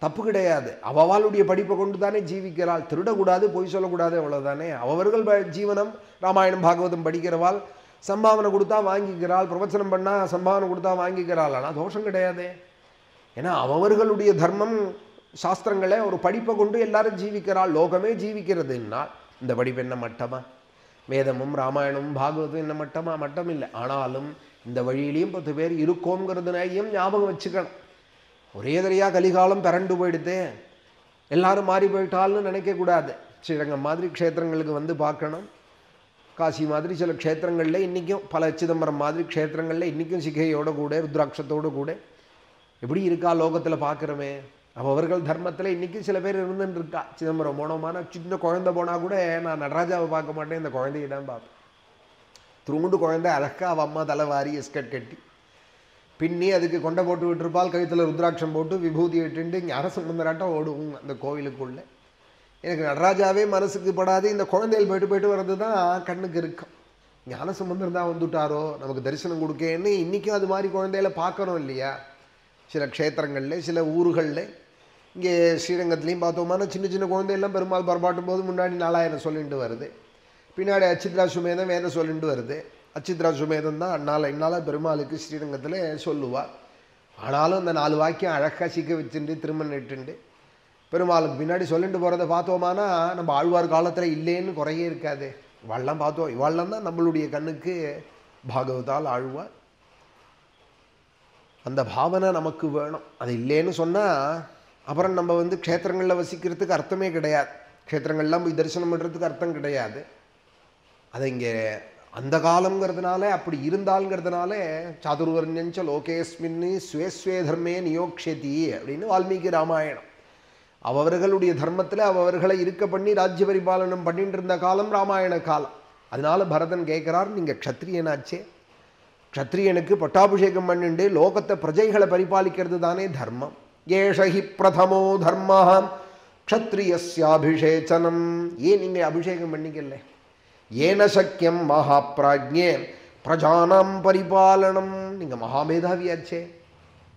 தப்பு கிடையாது. அவளுடைய படிப்பை கொண்டு தானே ஜீவிக்கிறாள். திருடக்கூடாது, பொய் சொல்லக்கூடாது, அவ்வளோதானே. அவர்கள் ஜீவனம் ராமாயணம் பாகவதம் படிக்கிறவாள் சம்பாவனை கொடுத்தா வாங்கிக்கிறாள், பிரவச்சனம் பண்ணால் சம்பாவனை கொடுத்தா வாங்கிக்கிறாள். ஆனால் தோஷம் கிடையாது. ஏன்னா அவர்களுடைய தர்மம் சாஸ்திரங்களை ஒரு படிப்பை கொண்டு எல்லாரும் ஜீவிக்கிறாள். லோகமே ஜீவிக்கிறதுன்னா இந்த படிப்பு என்ன மட்டமா? வேதமும் ராமாயணமும் பாகவதம் என்ன மட்டமா? மட்டம் இல்லை. ஆனாலும் இந்த வழியிலையும் 10 பேர் இருக்கோங்கிறதுனையும் ஞாபகம் வச்சுக்கணும். ஒரே தரையாக கலிகாலம் பிறண்டு போயிடுது, எல்லாரும் மாறி போயிட்டால்னு நினைக்கக்கூடாது. ஸ்ரீரங்கம் மாதிரி க்ஷேத்திரங்களுக்கு வந்து பார்க்கணும். காசி மாதிரி சில க்ஷேத்திரங்களில் இன்றைக்கும் பல சிதம்பரம் மாதிரி க்ஷேத்திரங்களில் இன்றைக்கும் சிகையோடு கூட ருத்ராட்சத்தோடு கூட எப்படி இருக்கா லோகத்தில் பார்க்குறோமே. அவர்கள் தர்மத்தில் இன்றைக்கும் சில பேர் இருந்துன்னு இருக்கா. சிதம்பரம் போனோமானா சின்ன குழந்தை போனால் கூட நான் நடராஜாவை பார்க்க மாட்டேன், இந்த குழந்தைய தான் பார்ப்பேன். திருண்டு குழந்தை அழகா அவள் அம்மா தலைவாரி எஸ்கட் கட்டி பின்னி அதுக்கு கொண்டை போட்டு விட்டுருப்பால், கழுத்தில் ருத்ராட்சம் போட்டு விபூதி விட்டுண்டு ஞான சம்பந்தராட்டம் ஓடுவோம் அந்த கோவிலுக்குள்ளே. எனக்கு நடராஜாவே மனசுக்கு படாது, இந்த குழந்தைகள் போயிட்டு வர்றது தான் கண்ணுக்கு இருக்கும். ஞான சம்பந்தர் தான் வந்துட்டாரோ நமக்கு தரிசனம் கொடுக்கேன்னு இன்றைக்கும் அது மாதிரி குழந்தைகளை பார்க்கணும் இல்லையா. சில க்ஷேத்திரங்களில் சில ஊர்களில் இங்கே ஸ்ரீரங்கத்துலேயும் பார்த்தோம்னா சின்ன சின்ன குழந்தையெல்லாம் பெருமாள் பரப்பாட்டும் போது முன்னாடி 4000 சொல்லிட்டு வருது, பின்னாடி அச்சித்ரா சுமேதம் வேதம் சொல்லிட்டு வருது. அச்சித்ரா சுமேதம் தான் இன்னால பெருமாளுக்கு ஸ்ரீரங்கத்தில் சொல்லுவாள். ஆனாலும் அந்த 4 வாக்கியம் அழகாக சிக்க வச்சுட்டு திரும்ப நெட்டுண்டு பெருமாளுக்கு பின்னாடி சொல்லிட்டு போகிறத பார்த்தோமானா நம்ம ஆழ்வார் காலத்தில் இல்லைன்னு குறையே இருக்காது. இவாள்லாம் பார்த்தோம், இவாள்லாம் தான் நம்மளுடைய கண்ணுக்கு பாகவதால் ஆழ்வார். அந்த பாவனை நமக்கு வேணும். அது இல்லைன்னு சொன்னால் அப்புறம் நம்ம க்ஷேத்திரங்களில் வசிக்கிறதுக்கு அர்த்தமே கிடையாது, க்ஷேத்திரங்கள்லாம் போய் தரிசனம் பண்ணுறதுக்கு அர்த்தம் கிடையாது. அதை இங்கே அந்த காலங்கிறதுனால அப்படி இருந்தால்ங்கிறதுனால சாதுர்வர்ணியஞ்ச லோகேஸ்மின்னு ஸ்வேஸ்வே தர்மே நியோக்ஷதி அப்படின்னு வால்மீகி ராமாயணம். அவர்களுடைய தர்மத்தில் அவர்களை இருக்க பண்ணி ராஜ்ய பரிபாலனம் பண்ணிட்டு இருந்த காலம் ராமாயண காலம். அதனால பரதன் கேட்குறார், நீங்கள் க்ஷத்ரியனாச்சே, க்ஷத்ரியனுக்கு பட்டாபிஷேகம் பண்ணிண்டு லோகத்தை பிரஜைகளை பரிபாலிக்கிறது தானே தர்மம். ஏஷஹி பிரதமோ தர்ம க்ஷத்ரியஸ்யாபிஷேச்சனம். ஏன் நீங்கள் அபிஷேகம் பண்ணிக்கல? ஏன சக்கியம் மகாப்ராஜ்ஞே பிரஜானாம் பரிபாலனம். நீங்கள் மகாமேதாவியாச்சே,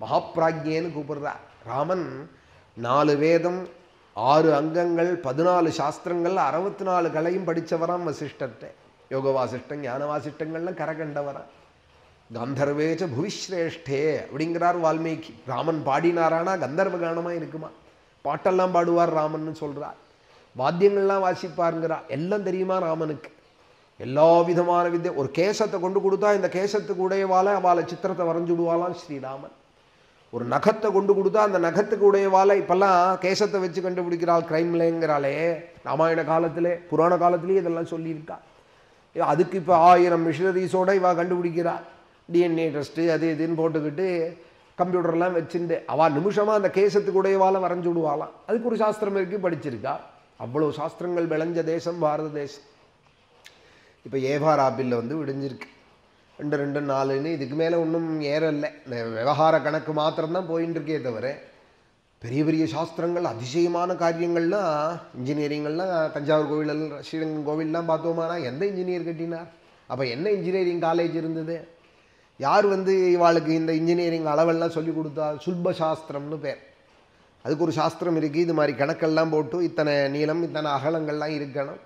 மகாப்ராஜ்ஞேன்னு கூப்பிடுறா. ராமன் 4 வேதம் 6 அங்கங்கள் 14 சாஸ்திரங்கள் 64 கலையும் படித்தவராம் வசிஷ்டத்தை. யோக வாசிஷ்டம் ஞான வாசிஷ்டங்கள்லாம் கரகண்டவரான். கந்தர்வேச்ச புவிஸ்ரேஷ்டே அப்படிங்கிறார் வால்மீகி. ராமன் பாடினாரானா கந்தர்வ கானமாக இருக்குமா? பாட்டெல்லாம் பாடுவார் ராமன்னு சொல்கிறார், வாத்தியங்கள்லாம் வாசிப்பாருங்கிறார். எல்லாம் தெரியுமா ராமனுக்கு, எல்லா விதமான வித்தியை. ஒரு கேசத்தை கொண்டு கொடுத்தா இந்த கேசத்துக்கு உடையவாளை அவளை சித்திரத்தை வரைஞ்சு விடுவாளாம் ஸ்ரீராமன். ஒரு நகத்தை கொண்டு கொடுத்தா அந்த நகத்துக்கு உடையவாளை இப்போல்லாம் கேசத்தை வச்சு கண்டுபிடிக்கிறாள் கிரைம்லேங்கிறாளே. ராமாயண காலத்திலே புராண காலத்திலேயே இதெல்லாம் சொல்லியிருக்கா. அதுக்கு இப்போ 1000 மிஷினரிஸோடு இவள் கண்டுபிடிக்கிறாள். டிஎன்ஏ டெஸ்ட்டு அது இதுன்னு போட்டுக்கிட்டு கம்ப்யூட்டர்லாம் வச்சுட்டு அவள் நிமிஷமாக அந்த கேசத்துக்கு உடையவாளை வரைஞ்சி விடுவாளாம். அதுக்கு ஒரு சாஸ்திரம் இருக்குது, படிச்சிருக்கா. அவ்வளோ சாஸ்திரங்கள் விளைஞ்ச தேசம் பாரத தேசம். இப்போ ஏவார் ஆப்பிளில் விடிஞ்சிருக்கு 2 2 4ன்னு. இதுக்கு மேலே ஒன்றும் ஏறலை. இந்த விவகார கணக்கு மாத்திரம்தான் போயின்னு இருக்கே தவிர பெரிய பெரிய சாஸ்திரங்கள் அதிசயமான காரியங்கள்லாம் இன்ஜினியரிங்கெல்லாம் தஞ்சாவூர் கோவில் ஸ்ரீரங்கம் கோவில்லாம் பார்த்தோமானா எந்த இன்ஜினியர் கட்டினார்? அப்போ என்ன இன்ஜினியரிங் காலேஜ் இருந்தது? யார் இவாளுக்கு இந்த இன்ஜினியரிங் அளவெல்லாம் சொல்லி கொடுத்தா? சுல்ப சாஸ்திரம்னு பேர். அதுக்கு ஒரு சாஸ்திரம் இருக்குது. இது மாதிரி கணக்கெல்லாம் போட்டு இத்தனை நீளம் இத்தனை அகலங்கள்லாம் இருக்கணும்,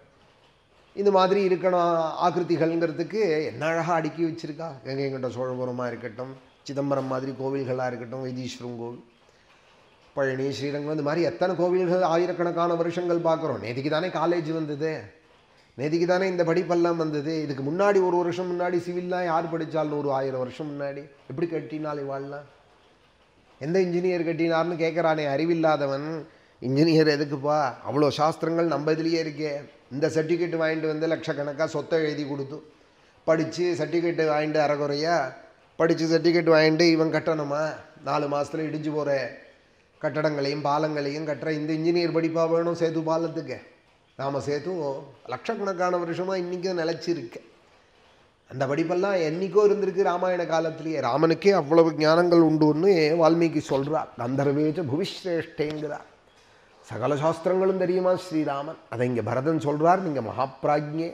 இது மாதிரி இருக்கணும் ஆக்கிருதிகள்ங்கிறதுக்கு என்ன அழகாக அடுக்கி வச்சுருக்கா. கங்கைகொண்ட சோழபுரமாக இருக்கட்டும், சிதம்பரம் மாதிரி கோவில்களாக இருக்கட்டும், வைத்தீஸ்வரம் கோவில், பழனி, ஸ்ரீரங்கம், இந்த மாதிரி எத்தனை கோவில்கள் ஆயிரக்கணக்கான வருஷங்கள் பார்க்குறோம். நேற்றுக்கு தானே காலேஜ் வந்தது, நேற்றுக்கு தானே இந்த படிப்பெல்லாம் வந்தது. இதுக்கு முன்னாடி 1 வருஷம் முன்னாடி சிவில்லாம் யார் படித்தாலும் 100-1000 வருஷம் முன்னாடி எப்படி கட்டினாலும் இவாள்லாம் எந்த இன்ஜினியர் கட்டினார்னு கேட்குறானே அறிவில்லாதவன். இன்ஜினியர் எதுக்குப்பா? அவ்வளோ சாஸ்திரங்கள் நம்ம இதுலேயே இருக்கே. இந்த சர்டிஃபிகேட் வாங்கிட்டு லட்சக்கணக்காக சொத்தை எழுதி கொடுத்து படித்து சர்டிஃபிகேட்டு வாங்கிட்டு அறகுறையாக படித்து சர்டிஃபிகேட் வாங்கிட்டு இவன் கட்டணுமா? 4 மாதத்தில் இடிஞ்சு போகிற கட்டடங்களையும் பாலங்களையும் கட்டுற இந்த இன்ஜினியர் படிப்பாக வேணும் சேது பாலத்துக்கு. நாம் சேது லட்சக்கணக்கான வருஷமாக இன்றைக்கும் நிலச்சிருக்கு. அந்த படிப்பெல்லாம் என்றைக்கோ இருந்திருக்கு ராமாயண காலத்திலேயே. ராமனுக்கே அவ்வளவு ஞானங்கள் உண்டுன்னு வால்மீகி சொல்கிறார். கந்தர்வேச்ச புவிஸ்ரேஷ்டேங்கிறார். சகல சாஸ்திரங்களும் தெரியுமா ஸ்ரீராமன். அதை இங்கே பரதன் சொல்கிறார், நீங்கள் மகாப்ராஜ்ஞே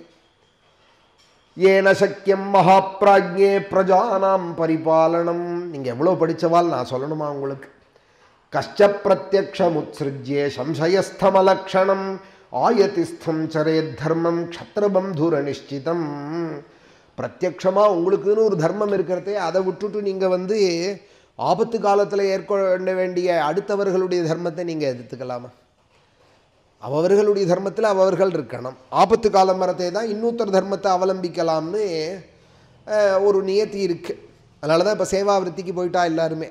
ஏன சக்கியம் மகாப்ராஜ்ஞே பிரஜானாம் பரிபாலனம். நீங்கள் எவ்வளோ படித்தவாள் நான் சொல்லணுமா உங்களுக்கு? கஷ்ட பிரத்யக்ஷமுத்ஸ்ருஜ்யே சம்சயஸ்தமலக்ஷணம் ஆயதிஸ்தம் சரேத் தர்மம் க்ஷத்ரபந்துர நிஷ்டிதம். பிரத்யக்ஷமாக உங்களுக்குன்னு ஒரு தர்மம் இருக்கிறதே, அதை விட்டுட்டு நீங்கள் ஆபத்து காலத்தில் ஏற்கொள்ள வேண்டிய அடுத்தவர்களுடைய தர்மத்தை நீங்கள் எதிர்த்துக்கலாமா? அவர்களுடைய தர்மத்தில் அவர்கள் இருக்கணும். ஆபத்து காலம் வரத்தே தான் இன்னொருத்தர் தர்மத்தை அவலம்பிக்கலாம்னு ஒரு நியத்தி இருக்குது. அதனால தான் இப்போ சேவாவிருத்திக்கு போயிட்டா எல்லாருமே.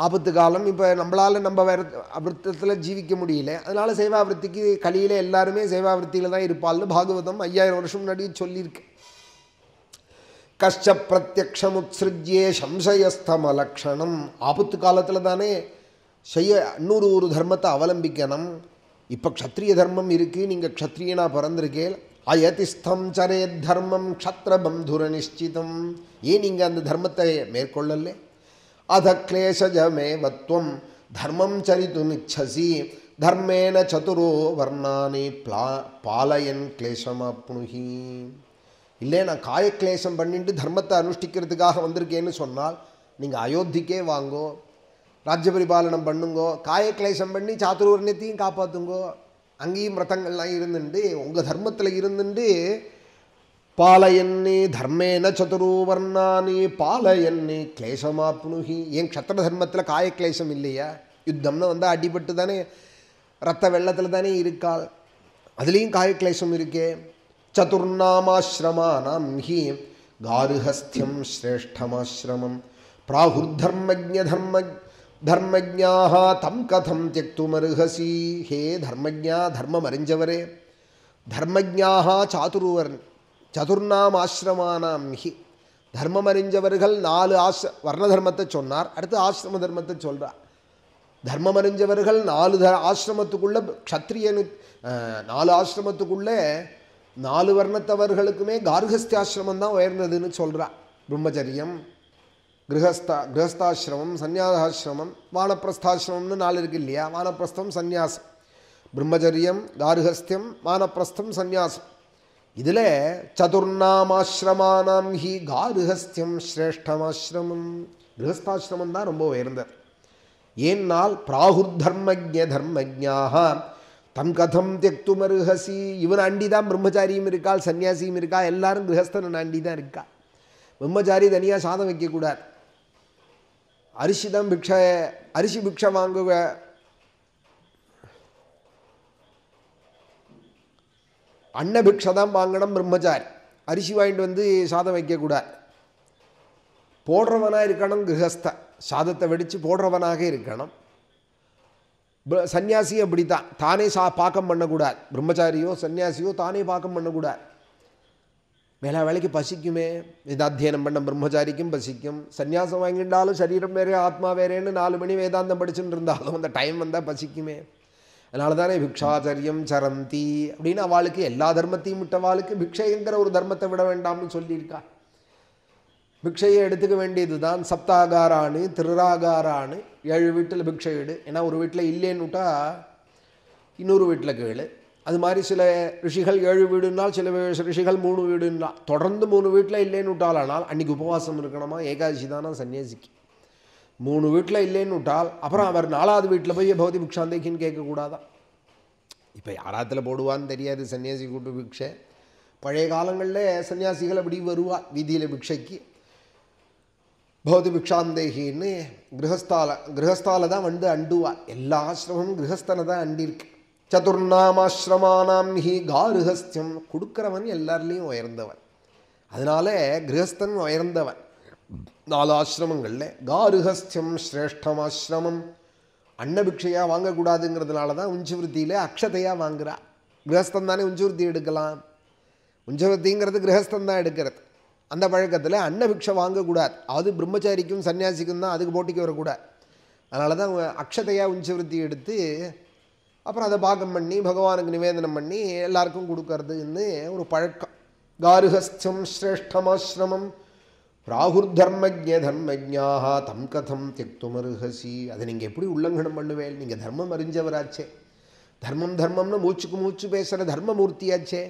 ஆபத்து காலம். இப்போ நம்மளால் நம்ம வேறு விருத்தத்தில் ஜீவிக்க முடியல, அதனால் சேவாவிருத்திக்கு கலியில் எல்லாருமே சேவாவிருத்தியில் தான் இருப்பாள்னு பாகவதம் 5000 வருஷம் முன்னாடி சொல்லியிருக்கு. கஷ்ட பிரத்யக்ஷமுத்ஸ்ருஜ்யே சம்சயஸ்தமலக்ஷணம். ஆபத்து காலத்தில் தானே செய்ய இன்னொரு தர்மத்தை அவலம்பிக்கணும். இப்போ க்ஷத்ரிய தர்மம் இருக்குது, நீங்கள் க்ஷத்ரியனாக பிறந்திருக்கேன். அயதிஸ்தம் சரேத் தர்மம் க்ஷத்ரபந்துர நிஷ்டிதம். ஏன் நீங்கள் அந்த தர்மத்தை மேற்கொள்ளலே? அத கிளேசஜமேவத்வம் தர்மம் சரித்துமிச்சசி தர்மேன சதுரோ வர்ணானி பாலயன் கிளேசமாப்னுஹி. இல்லை, நான் காயக்லேசம் பண்ணிட்டு தர்மத்தை அனுஷ்டிக்கிறதுக்காக வந்திருக்கேன்னு சொன்னால் நீங்கள் அயோத்திக்கே வாங்கோ, ராஜ்ய பரிபாலனம் பண்ணுங்கோ, காயக்லேசம் பண்ணி சாதுர்வர்ணியத்தையும் காப்பாற்றுங்கோ, அங்கேயும் விரதங்கள்லாம் இருந்துட்டு உங்கள் தர்மத்தில் இருந்துட்டு பாலயன்னி தர்மேன சதுரோவர்ணானி பாலயன்னி கிளேசமாப்னுஹி. ஏன் க்ஷத்ர தர்மத்தில் காயக்லேசம் இல்லையா? யுத்தம்னு வந்தால் அடிபட்டு தானே ரத்த வெள்ளத்தில் தானே இருக்காள், அதுலேயும் காயக்லேசம் இருக்கே. சதுர்நாமாஸ்ரமானாம் ஹி காருஹஸ்தியம் ஸ்ரேஷ்டமாஸ்ரமம் பிராகுர்தர்மஜ்ஞ தர்மஜ்ஞாஹ தம் கதம் தியக்துமர்ஹசி. ஹே தர்மஜ்ஞா, தர்மம் அறிஞ்சவரே, தர்மஜ்ஞாஹ சதுர்நாம் ஆசிரமானாம் ஹி. தர்மம் அறிஞ்சவர்கள் 4 வர்ண தர்மத்தை சொன்னார், அடுத்து ஆசிரம தர்மத்தை சொல்கிறார். தர்மம் அறிஞ்சவர்கள் 4 ஆசிரமத்துக்குள்ளே க்ஷத்ரியனு 4 ஆசிரமத்துக்குள்ளே 4 வர்ணத்தவர்களுக்குமே கார்கஸ்தியாசிரமம் தான் உயர்ந்ததுன்னு சொல்கிறார். பிரம்மச்சரியம், கிரகஸ்தாசிரமம், சந்நியாசாசிரமம், வானப்பிரஸ்தாசிரமம்னு 4 இருக்கு இல்லையா? வானப்பிரஸ்தம், சந்நியாசம், பிரம்மச்சரியம், கார்கஸ்தியம், வானப்பிரஸ்தம், சந்நியாசம். இதில் சதுர்நாமாஸ்ரமானாம் ஹி காருஹஸ்தியம் ஸ்ரேஷ்டமாஸ்ரமம். கிரகஸ்தாசிரமம் தான் ரொம்ப உயர்ந்தது. ஏன்னால் பிராகுர்தர்மஜ்ஞ தர்மஜ்ஞாஹ தம் கதம் தியக்துமர்ஹசி. இவன் அண்டி தான் பிரம்மச்சாரியும் இருக்காள், சன்னியாசியும் இருக்கா, எல்லாரும் கிரகஸ்தன் அண்டி தான் இருக்கா. பிரம்மச்சாரி தனியாக சாதம் வைக்கக்கூடாது. அரிசி தான் அரிசி பிக்ஷை வாங்குவ. அன்னபிக்ஷை தான் வாங்கணும் பிரம்மச்சாரி. அரிசி வாங்கிட்டு வந்து சாதம் வைக்கக்கூடாது. போடுறவனாக இருக்கணும் கிரகஸ்த, சாதத்தை வெடித்து போடுறவனாக இருக்கணும். சன்னியாசி அப்படி தான், தானே பாக்கம் பண்ணக்கூடாது. பிரம்மச்சாரியோ சன்னியாசியோ தானே பாக்கம் பண்ணக்கூடாது. வேலைக்கு பசிக்குமே, வேதாத்தியனம் பண்ண பிரம்மச்சாரிக்கும் பசிக்கும். சன்னியாசம் வாங்கிட்டாலும் சரீரம் வேறே ஆத்மா வேறேன்னு 4 மணி வேதாந்தம் படிச்சுட்டு இருந்தாலும் அந்த டைம் வந்தால் பசிக்குமே. அதனால தானே பிக்ஷாச்சரியம் சரந்தி அப்படின்னு அவளுக்கு எல்லா தர்மத்தையும் விட்டவாளுக்கு பிக்ஷைங்கிற ஒரு தர்மத்தை விட வேண்டாம்னு சொல்லியிருக்கா. பிக்ஷையை எடுத்துக்க வேண்டியது தான். சப்தாகாரானு திருராகாரானு 7 வீட்டில் பிக்ஷை எடு. ஏன்னா ஒரு வீட்டில் இல்லைன்னு விட்டா இன்னொரு வீட்டில் கேளு. அது மாதிரி சில ரிஷிகள் 7 வீடுனால், சில ரிஷிகள் 3 வீடுன்னா. தொடர்ந்து 3 வீட்டில் இல்லைன்னு விட்டாலானால் அன்றைக்கி உபவாசம் இருக்கணுமா? ஏகாதசி தானா சன்னியாசிக்கு. 3 வீட்டில் இல்லைன்னு விட்டால் அப்புறம் அவர் 4ஆவது வீட்டில் போய் பகவதி பிக்ஷாந்தேக்கின்னு கேட்கக்கூடாதான். இப்போ யாராத்தில் போடுவான்னு தெரியாது சன்னியாசி கூட்டு பிக்ஷை. பழைய காலங்களில் சன்னியாசிகள் அப்படி வருவா வீதியில் பிக்ஷைக்கு. பகவதி பிக்ஷாந்தேகின்னு கிரகஸ்தால தான் வந்து அண்டுவா. எல்லா ஆசிரமும் கிரகஸ்தனை தான் அண்டிருக்கு. சதுர்நாமாஸ்ரமானாம் ஹி காருஹஸ்தியம். கொடுக்குறவன் எல்லாருலேயும் உயர்ந்தவன், அதனால கிரகஸ்தன் உயர்ந்தவன். 4 ஆசிரமங்களில் காருஹஸ்தியம் ஸ்ரேஷ்டமாசிரமம். அன்னபிக்ஷையாக வாங்கக்கூடாதுங்கிறதுனால தான் உஞ்சவிருத்தியில் அக்ஷதையாக வாங்குறா. கிரகஸ்தன் தானே உஞ்சவிருத்தி எடுக்கலாம். உஞ்சவிருத்திங்கிறது கிரகஸ்தன் தான் எடுக்கிறது. அந்த பழக்கத்தில் அன்னபிக்ஷை வாங்கக்கூடாது. அது பிரம்மச்சாரிக்கும் சன்னியாசிக்கும் தான், அதுக்கு போட்டிக்கு வரக்கூடாது. அதனால தான் அக்ஷதையாக உஞ்சவிருத்தி எடுத்து அப்புறம் அதை பாகம் பண்ணி பகவானுக்கு நிவேதனம் பண்ணி எல்லாருக்கும் கொடுக்கறதுன்னு ஒரு பழக்கம். காருஹஸ்தியம் ஸ்ரேஷ்டமாசிரமம் பிராகுர்தர்மஜ்ஞ தர்மஜ்ஞாஹ தம் கதம் தியக்துமர்ஹசி. அதை நீங்கள் எப்படி உல்லங்கனம் பண்ணுவேன்? நீங்கள் தர்மம் அறிஞ்சவராச்சே. தர்மம்னு மூச்சுக்கு மூச்சு பேசுகிற தர்மமூர்த்தியாச்சே.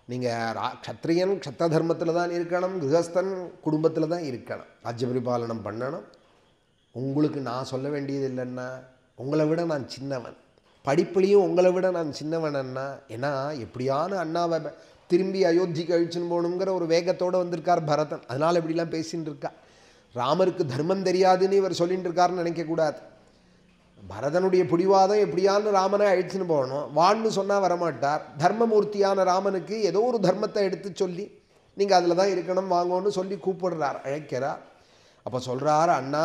நீங்கள் க்ஷத்ரியன் க்ஷத்ர தர்மத்தில் தான் இருக்கணும், கிரகஸ்தன் குடும்பத்தில் தான் இருக்கணும், ராஜ்ய பரிபாலனம் பண்ணணும். உங்களுக்கு நான் சொல்ல வேண்டியது இல்லைன்னா, உங்களை விட நான் சின்னவன், படிப்புலேயும் உங்களை விட நான் சின்னவன் அண்ணா. ஏன்னா எப்படியான அண்ணாவை திரும்பி அயோத்திக்கு அழிச்சுன்னு போகணுங்கிற ஒரு வேகத்தோடு வந்திருக்கார் பரதன். அதனால் இப்படிலாம் பேசின்னு இருக்கா. ராமருக்கு தர்மம் தெரியாதுன்னு இவர் சொல்லிட்டு இருக்காருன்னு நினைக்கக்கூடாது. பரதனுடைய பிடிவாதம் எப்படியான்னு ராமனை அழிச்சுன்னு போகணும். வான்னு சொன்னால் வரமாட்டார். தர்மமூர்த்தியான ராமனுக்கு ஏதோ ஒரு தர்மத்தை எடுத்து சொல்லி நீங்கள் அதில் தான் இருக்கணும் வாங்கன்னு சொல்லி கூப்பிடுறார், அழைக்கிறார். அப்போ சொல்கிறார், அண்ணா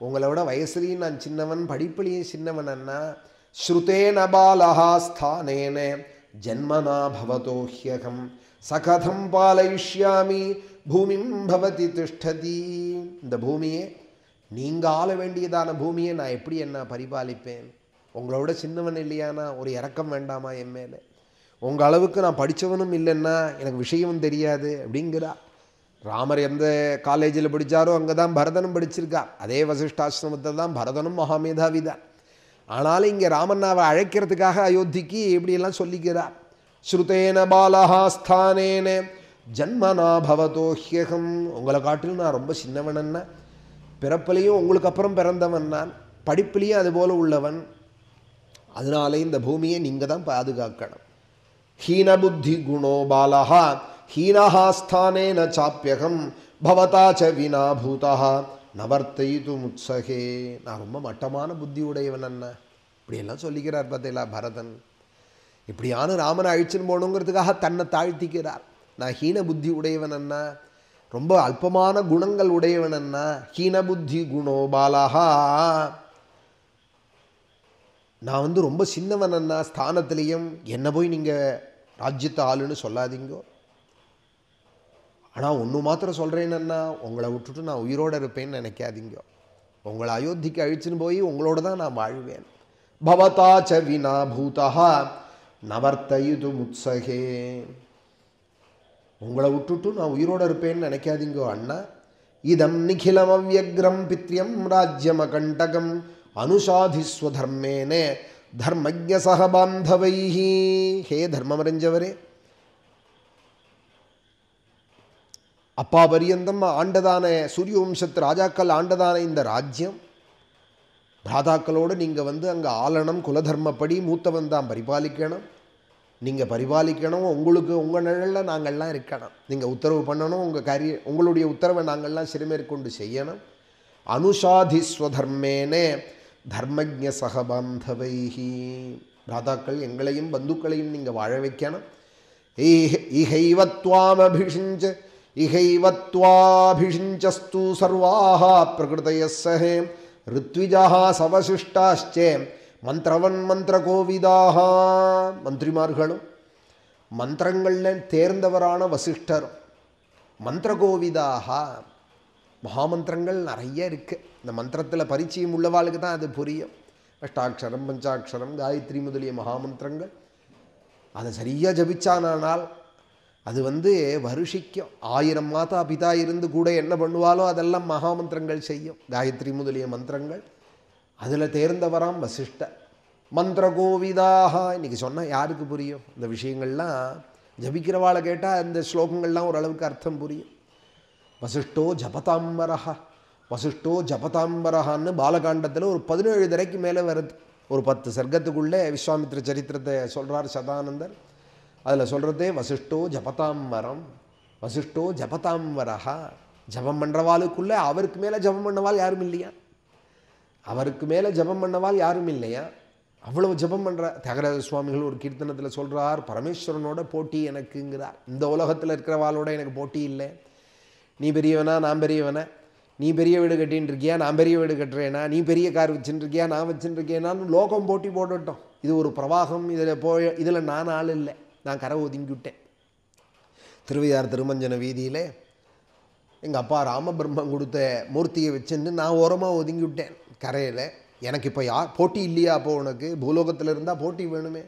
உங்களை விட வயசுலையும் நான் சின்னவன், படிப்புலையும் சின்னவன் அண்ணா. ஸ்ருதேன பாலஹா ஸ்தானேன ஜன்மனா பவதோ ஹ்யகம் சகதம் பாலயிஷ்யாமி பூமிம் பவதி திஷ்டதி. இந்த பூமியை நீங்கள் ஆள வேண்டியதான பூமியை நான் எப்படி என்ன பரிபாலிப்பேன்? உங்களோட சின்னவன் இல்லையானா ஒரு இரக்கம் வேண்டாமா என் மேலே? உங்கள் அளவுக்கு நான் படித்தவனும் இல்லைன்னா எனக்கு விஷயமும் தெரியாது அப்படிங்கிறா. ராமர் எந்த காலேஜில் படித்தாரோ அங்கே தான் பரதனும் படிச்சிருக்கார். அதே வசிஷ்டாசிரமத்தில் தான் பரதனும் மகாமேதாவி தான். ஆனாலும் இங்கே ராமண்ணாவை அழைக்கிறதுக்காக அயோத்திக்கு இப்படியெல்லாம் சொல்லிக்கிறார். ஸ்ருதேன பாலஹா ஸ்தானேன ஜன்மனா பவதோ ஹ்யகம். உங்களை காட்டிலும் நான் ரொம்ப சின்னவனன்னா, பிறப்பிலையும் உங்களுக்கு அப்புறம் பிறந்தவன் நான், படிப்பிலையும் அதுபோல் உள்ளவன். அதனால இந்த பூமியை நீங்கள் தான் பாதுகாக்கணும். ஹீன புத்தி குணோ பாலஹா ஹீனஹா ஸ்தானேன சாப்பியகம் பவதா ச வினா பூதா நவர்த்தைது முத்சகே. நான் ரொம்ப மட்டமான புத்தி உடையவன் அண்ணா இப்படியெல்லாம் சொல்லிக்கிறார் பார்த்தீங்களா பரதன். இப்படியான ராமனை அழிச்சுன்னு போகணுங்கிறதுக்காக தன்னை தாழ்த்திக்கிறார். நான் ஹீன புத்தி உடையவன் அண்ணா, ரொம்ப அல்பமான குணங்கள் உடையவன் அண்ணா. ஹீன புத்தி குணோ பாலஹா, நான் வந்து ரொம்ப சின்னவன் அண்ணா ஸ்தானத்திலையும். என்ன போய் நீங்கள் ராஜ்யத்தை ஆளுன்னு சொல்லாதீங்கோ. ஆனால் ஒன்று மாத்திரம் சொல்கிறேன்னா, உங்களை விட்டுட்டு நான் உயிரோடு இருப்பேன்னு நினைக்காதீங்க. உங்களை அயோத்திக்கு அழிச்சுன்னு போய் உங்களோட தான் நான் வாழ்வேன். பவதா ச வினா பூதா நவர்த்தைது முத்சகே. உங்களை விட்டுட்டு நான் உயிரோடு இருப்பேன்னு நினைக்காதீங்கோ அண்ணா. இதம் நிகிலம் அவ்யக்ரம் பித்ரியம் ராஜ்யம் அகண்டகம் அனுசாதிஸ்வதர்மேனே தர்மஜ்ஞ சகபாந்தவைஹி. ஹே தர்மமறிஞ்சவரே, அப்பா பரியந்தம் ஆண்டதான சூரிய வம்சத்து ராஜாக்கள் ஆண்டதான இந்த ராஜ்யம், பிராதாக்களோடு நீங்கள் வந்து அங்கே ஆளணும். குலதர்மப்படி மூத்தவன் தான் பரிபாலிக்கணும். நீங்கள் பரிபாலிக்கணும். உங்களுக்கு உங்கள் நிழலில் நாங்கள்லாம் இருக்கணும். நீங்கள் உத்தரவு பண்ணணும். உங்களுடைய உத்தரவை நாங்கள்லாம் சிறுமேற்கொண்டு செய்யணும். அனுசாதிஸ்வதர்மேனே தர்மஜ்ஞ சகபாந்தவைஹி. பிராதாக்கள் எங்களையும் பந்துக்களையும் நீங்கள் வாழ வைக்கணும். இஹைவத்வாமபிஷிஞ்ச இஹைவத்வாபிஷிஞ்சஸ்து சர்வாஹ பிரகிருதயः சஹே ரித்விஜாஹ சவசிஷ்டாஸ்சே மந்திரவன் மந்திரகோவிதாஹ. மந்திரிமார்களும் மந்திரங்களில் தேர்ந்தவரான வசிஷ்டரும் மந்திரகோவிதாக. மகாமந்திரங்கள் நிறைய இருக்குது. இந்த மந்திரத்தில் பரிச்சயம் உள்ளவாளுக்கு தான் அது புரியும். அஷ்டாட்சரம், பஞ்சாட்சரம், காயத்ரி முதலிய மகாமந்திரங்கள் அதை சரியாக ஜபிச்சானால் அது வந்து வருஷிக்கும். 1000 மாதா பிதா இருந்து கூட என்ன பண்ணுவாலோ அதெல்லாம் மகாமந்திரங்கள் செய்யும். காயத்ரி முதலிய மந்திரங்கள் அதில் தேர்ந்தவராம் வசிஷ்ட. மந்திர கோவிதாக. இன்றைக்கி சொன்னால் யாருக்கு புரியும்? இந்த விஷயங்கள்லாம் ஜபிக்கிறவாளை கேட்டால் இந்த ஸ்லோகங்கள்லாம் ஓரளவுக்கு அர்த்தம் புரியும். வசிஷ்டோ ஜபதாம்பரஹா, வசிஷ்டோ ஜபதாம்பரஹான்னு பாலகாண்டத்தில் ஒரு 17 தரைக்கு மேலே வருது. ஒரு 10 சர்க்கத்துக்குள்ளே விஸ்வாமித்திர சரித்திரத்தை சொல்கிறார் சதானந்தர். அதில் சொல்கிறதே வசிஷ்டோ ஜபதாம்பரம், வசிஷ்டோ ஜபதாம்பரஹா. ஜபம் பண்ணுறவாளுக்குள்ளே அவருக்கு மேலே ஜபம் பண்ணவாள் யாரும் இல்லையா? அவருக்கு மேலே ஜபம் பண்ணவாள் யாரும் இல்லையா? அவ்வளவு ஜபம் பண்ணுற தியாகராஜ சுவாமிகள் ஒரு கீர்த்தனத்தில் சொல்கிறார், பரமேஸ்வரனோட போட்டி எனக்குங்கிறார். இந்த உலகத்தில் இருக்கிறவாளோட எனக்கு போட்டி இல்லை. நீ பெரியவனா நான் பெரியவனா? நீ பெரிய வீடு கட்டின்னு இருக்கியா, நான் பெரிய வீடு கட்டுறேனா? நீ பெரிய கார் வச்சுட்டு இருக்கியா, நான் வச்சுட்டு இருக்கேனான்னு லோகம் போட்டி போட்டுட்டோம். இது ஒரு பிரவாகம். இதில் நான் ஆள் இல்லை. நான் கரை ஒதுங்கிவிட்டேன். திருவையார் திருமஞ்சன வீதியில் எங்கள் அப்பா ராமபிரம்மம் கொடுத்த மூர்த்தியை வச்சுன்னு நான் ஓரமாக ஒதுங்கி விட்டேன் கரையில். எனக்கு இப்போ போட்டி இல்லையா? அப்போ உனக்கு பூலோகத்தில் இருந்தால் போட்டி வேணுமே.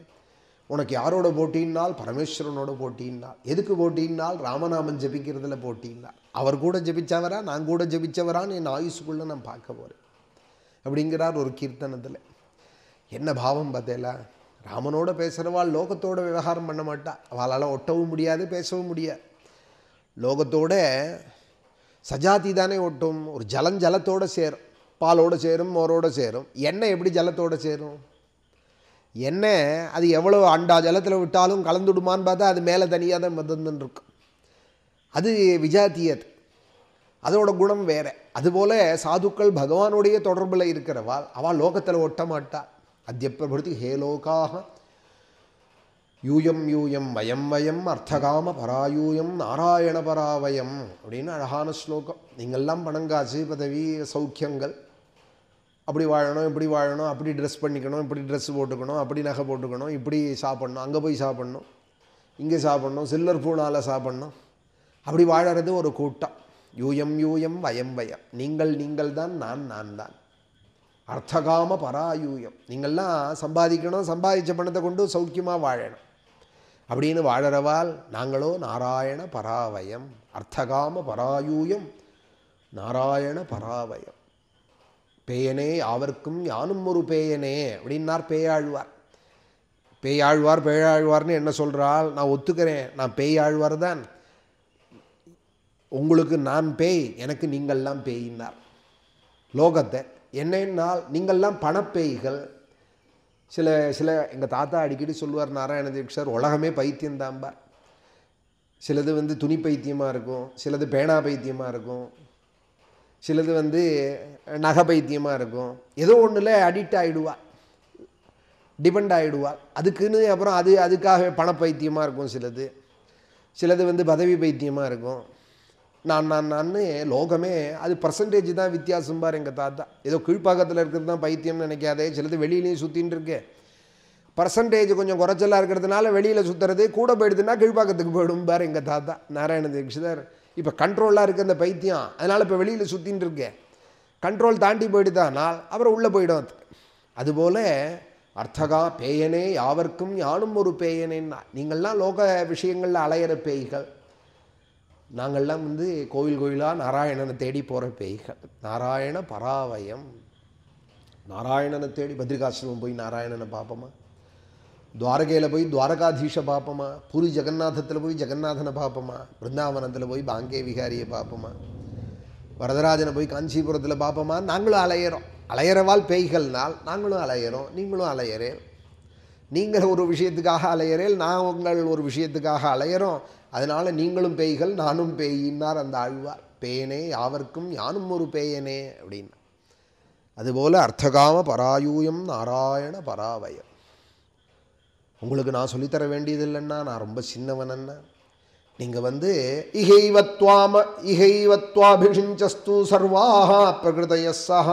உனக்கு யாரோட போட்டின்னால் பரமேஸ்வரனோட போட்டின்னால். எதுக்கு போட்டின்னால் ராமநாமன் ஜபிக்கிறதுல போட்டின்னால். அவர் கூட ஜபிச்சவரா நான் கூட ஜபிச்சவரான்னு என் ஆயுசுக்குள்ளே நான் பார்க்க போகிறேன் அப்படிங்கிறார் ஒரு கீர்த்தனத்தில். என்ன பாவம் பார்த்தேலா? ராமனோட பேசுகிறவாள் லோகத்தோட விவகாரம் பண்ண மாட்டா. அவளால் ஒட்டவும் முடியாது, பேசவும் முடியாது. லோகத்தோட சஜாதி தானே ஒட்டும். ஒரு ஜலத்தோடு சேரும், பாலோடு சேரும், மோரோடு சேரும். எண்ணெய் எப்படி ஜலத்தோடு சேரும்? எண்ணெய் அது எவ்வளோ அண்டா ஜலத்தில் விட்டாலும் கலந்துடுமான்னு பார்த்தா அது மேலே தனியாக தான் மதந்துன்னு இருக்கும். அது விஜாத்தியது, அதோட குணம் வேறு. அதுபோல் சாதுக்கள் பகவானுடைய தொடர்பில் இருக்கிறவாள் அவள் லோகத்தில் ஒட்ட மாட்டாள். அத்ய பிரபுதி ஹே லோகாக யூயம் யூயம் வயம் வயம் அர்த்தகாம பராயூயம் நாராயண பராவயம் அப்படின்னு அழகான ஸ்லோகம். நீங்கள்லாம் பணங்காசு, பதவி, சௌக்கியங்கள் அப்படி வாழணும், இப்படி வாழணும், அப்படி ட்ரெஸ் பண்ணிக்கணும், இப்படி ட்ரெஸ் போட்டுக்கணும், அப்படி நகை போட்டுக்கணும், இப்படி சாப்பிட்ணும், அங்கே போய் சாப்பிட்ணும், இங்கே சாப்பிட்ணும், சில்வர் பூனால் சாப்பிட்ணும், அப்படி வாழறது ஒரு கூட்டம். யூயம் யூயம் வயம் வயம், நீங்கள் நீங்கள் தான், நான் நான் தான். அர்த்தகாம பராயூயம், நீங்கள்லாம் சம்பாதிக்கணும், சம்பாதிச்ச பணத்தை கொண்டு சௌக்கியமாக வாழணும் அப்படின்னு வாழறவால் நாங்களோ நாராயண பராவயம். அர்த்தகாம பராயூயம் நாராயண பராவயம். பேயனே யாவர்க்கும் யானும் ஒரு பேயனே அப்படின்னார் பேயாழ்வார். பேயாழ்வார் பேயாழ்வார்னு என்ன சொல்கிறாள்? நான் ஒத்துக்கிறேன், நான் பேயாழ்வார் தான். உங்களுக்கு நான் பேய், எனக்கு நீங்கள்லாம் பேயினார். லோகத்தை என்னென்னால் நீங்கள்லாம் பணப்பேய்கள். சில சில எங்கள் தாத்தா அடிக்கடி சொல்லுவார், நாராயண தீட்சர், உலகமே பைத்தியம்தாம்பார். சிலது துணி பைத்தியமாக இருக்கும், சிலது பேனா பைத்தியமாக இருக்கும், சிலது நகை பைத்தியமாக இருக்கும். ஏதோ ஒன்றில் அடிக்ட் ஆகிடுவாள், டிபெண்ட் ஆகிடுவாள் அதுக்குன்னு. அப்புறம் அதுக்காக பணப்பைத்தியமாக இருக்கும். சிலது பதவி பைத்தியமாக இருக்கும். நான் லோகமே அது பர்சன்டேஜ் தான் வித்தியாசம் பார். எங்கள் தாத்தா ஏதோ கீழ்ப்பாக்கத்தில் இருக்கிறது தான் பைத்தியம்னு நினைக்காதே, சிலது வெளியிலையும் சுற்றின்னு இருக்கு. பர்சன்டேஜ் கொஞ்சம் குறைச்சலாக இருக்கிறதுனால வெளியில் சுற்றுறது, கூட போயிடுதுன்னா கீழ்ப்பாக்கத்துக்கு போயிடும் பார் எங்கள் தாத்தா நாராயண தீட்சிதர். இப்போ கண்ட்ரோலாக இருக்குது அந்த பைத்தியம், அதனால் இப்போ வெளியில் சுற்றின்னு இருக்கேன். கண்ட்ரோல் தாண்டி போயிடுதானால் அப்புறம் உள்ளே போயிடும். அதுபோல் அர்த்தகா பேயனே யாவர்க்கும் யானும் ஒரு பேயனேன்னா, நீங்கள்லாம் லோக விஷயங்களில் அலையிற பேய்கள், நாங்கள்லாம் கோவில் கோயிலாக நாராயணனை தேடி போகிற பேய்கள். நாராயண பராவயம். நாராயணனை தேடி பத்ரிகாசிரமம் போய் நாராயணனை பார்ப்போமா, துவாரகையில் போய் துவாரகாதீஷை பார்ப்போமா, பூரி ஜெகநாதத்தில் போய் ஜெகநாதனை பார்ப்போமா, பிருந்தாவனத்தில் போய் பாங்கே விகாரியை பார்ப்போமா, வரதராஜனை போய் காஞ்சிபுரத்தில் பார்ப்போமா. நாங்களும் அலையிறோம். அலையிறவால் பேய்கள்னால் நாங்களும் அலையிறோம், நீங்களும் அலையிறேன். நீங்கள் ஒரு விஷயத்துக்காக அலையிறேன், நான் உங்கள் ஒரு விஷயத்துக்காக அலையிறோம். அதனால் நீங்களும் பேய்கள், நானும் பேயின்னார் அந்த ஆழ்வார். பேயனே யாவர்க்கும் யானும் ஒரு பேயனே அப்படின்னா. அதுபோல் அர்த்தகாம பராயூயம் நாராயண பராவயம். உங்களுக்கு நான் சொல்லித்தர வேண்டியது இல்லைன்னா, நான் ரொம்ப சின்னவனன்னா. நீங்கள் இகைவத்வாபிஷிஞ்சஸ்து சர்வாஹ பிரகிருதயஸ்ஸஹ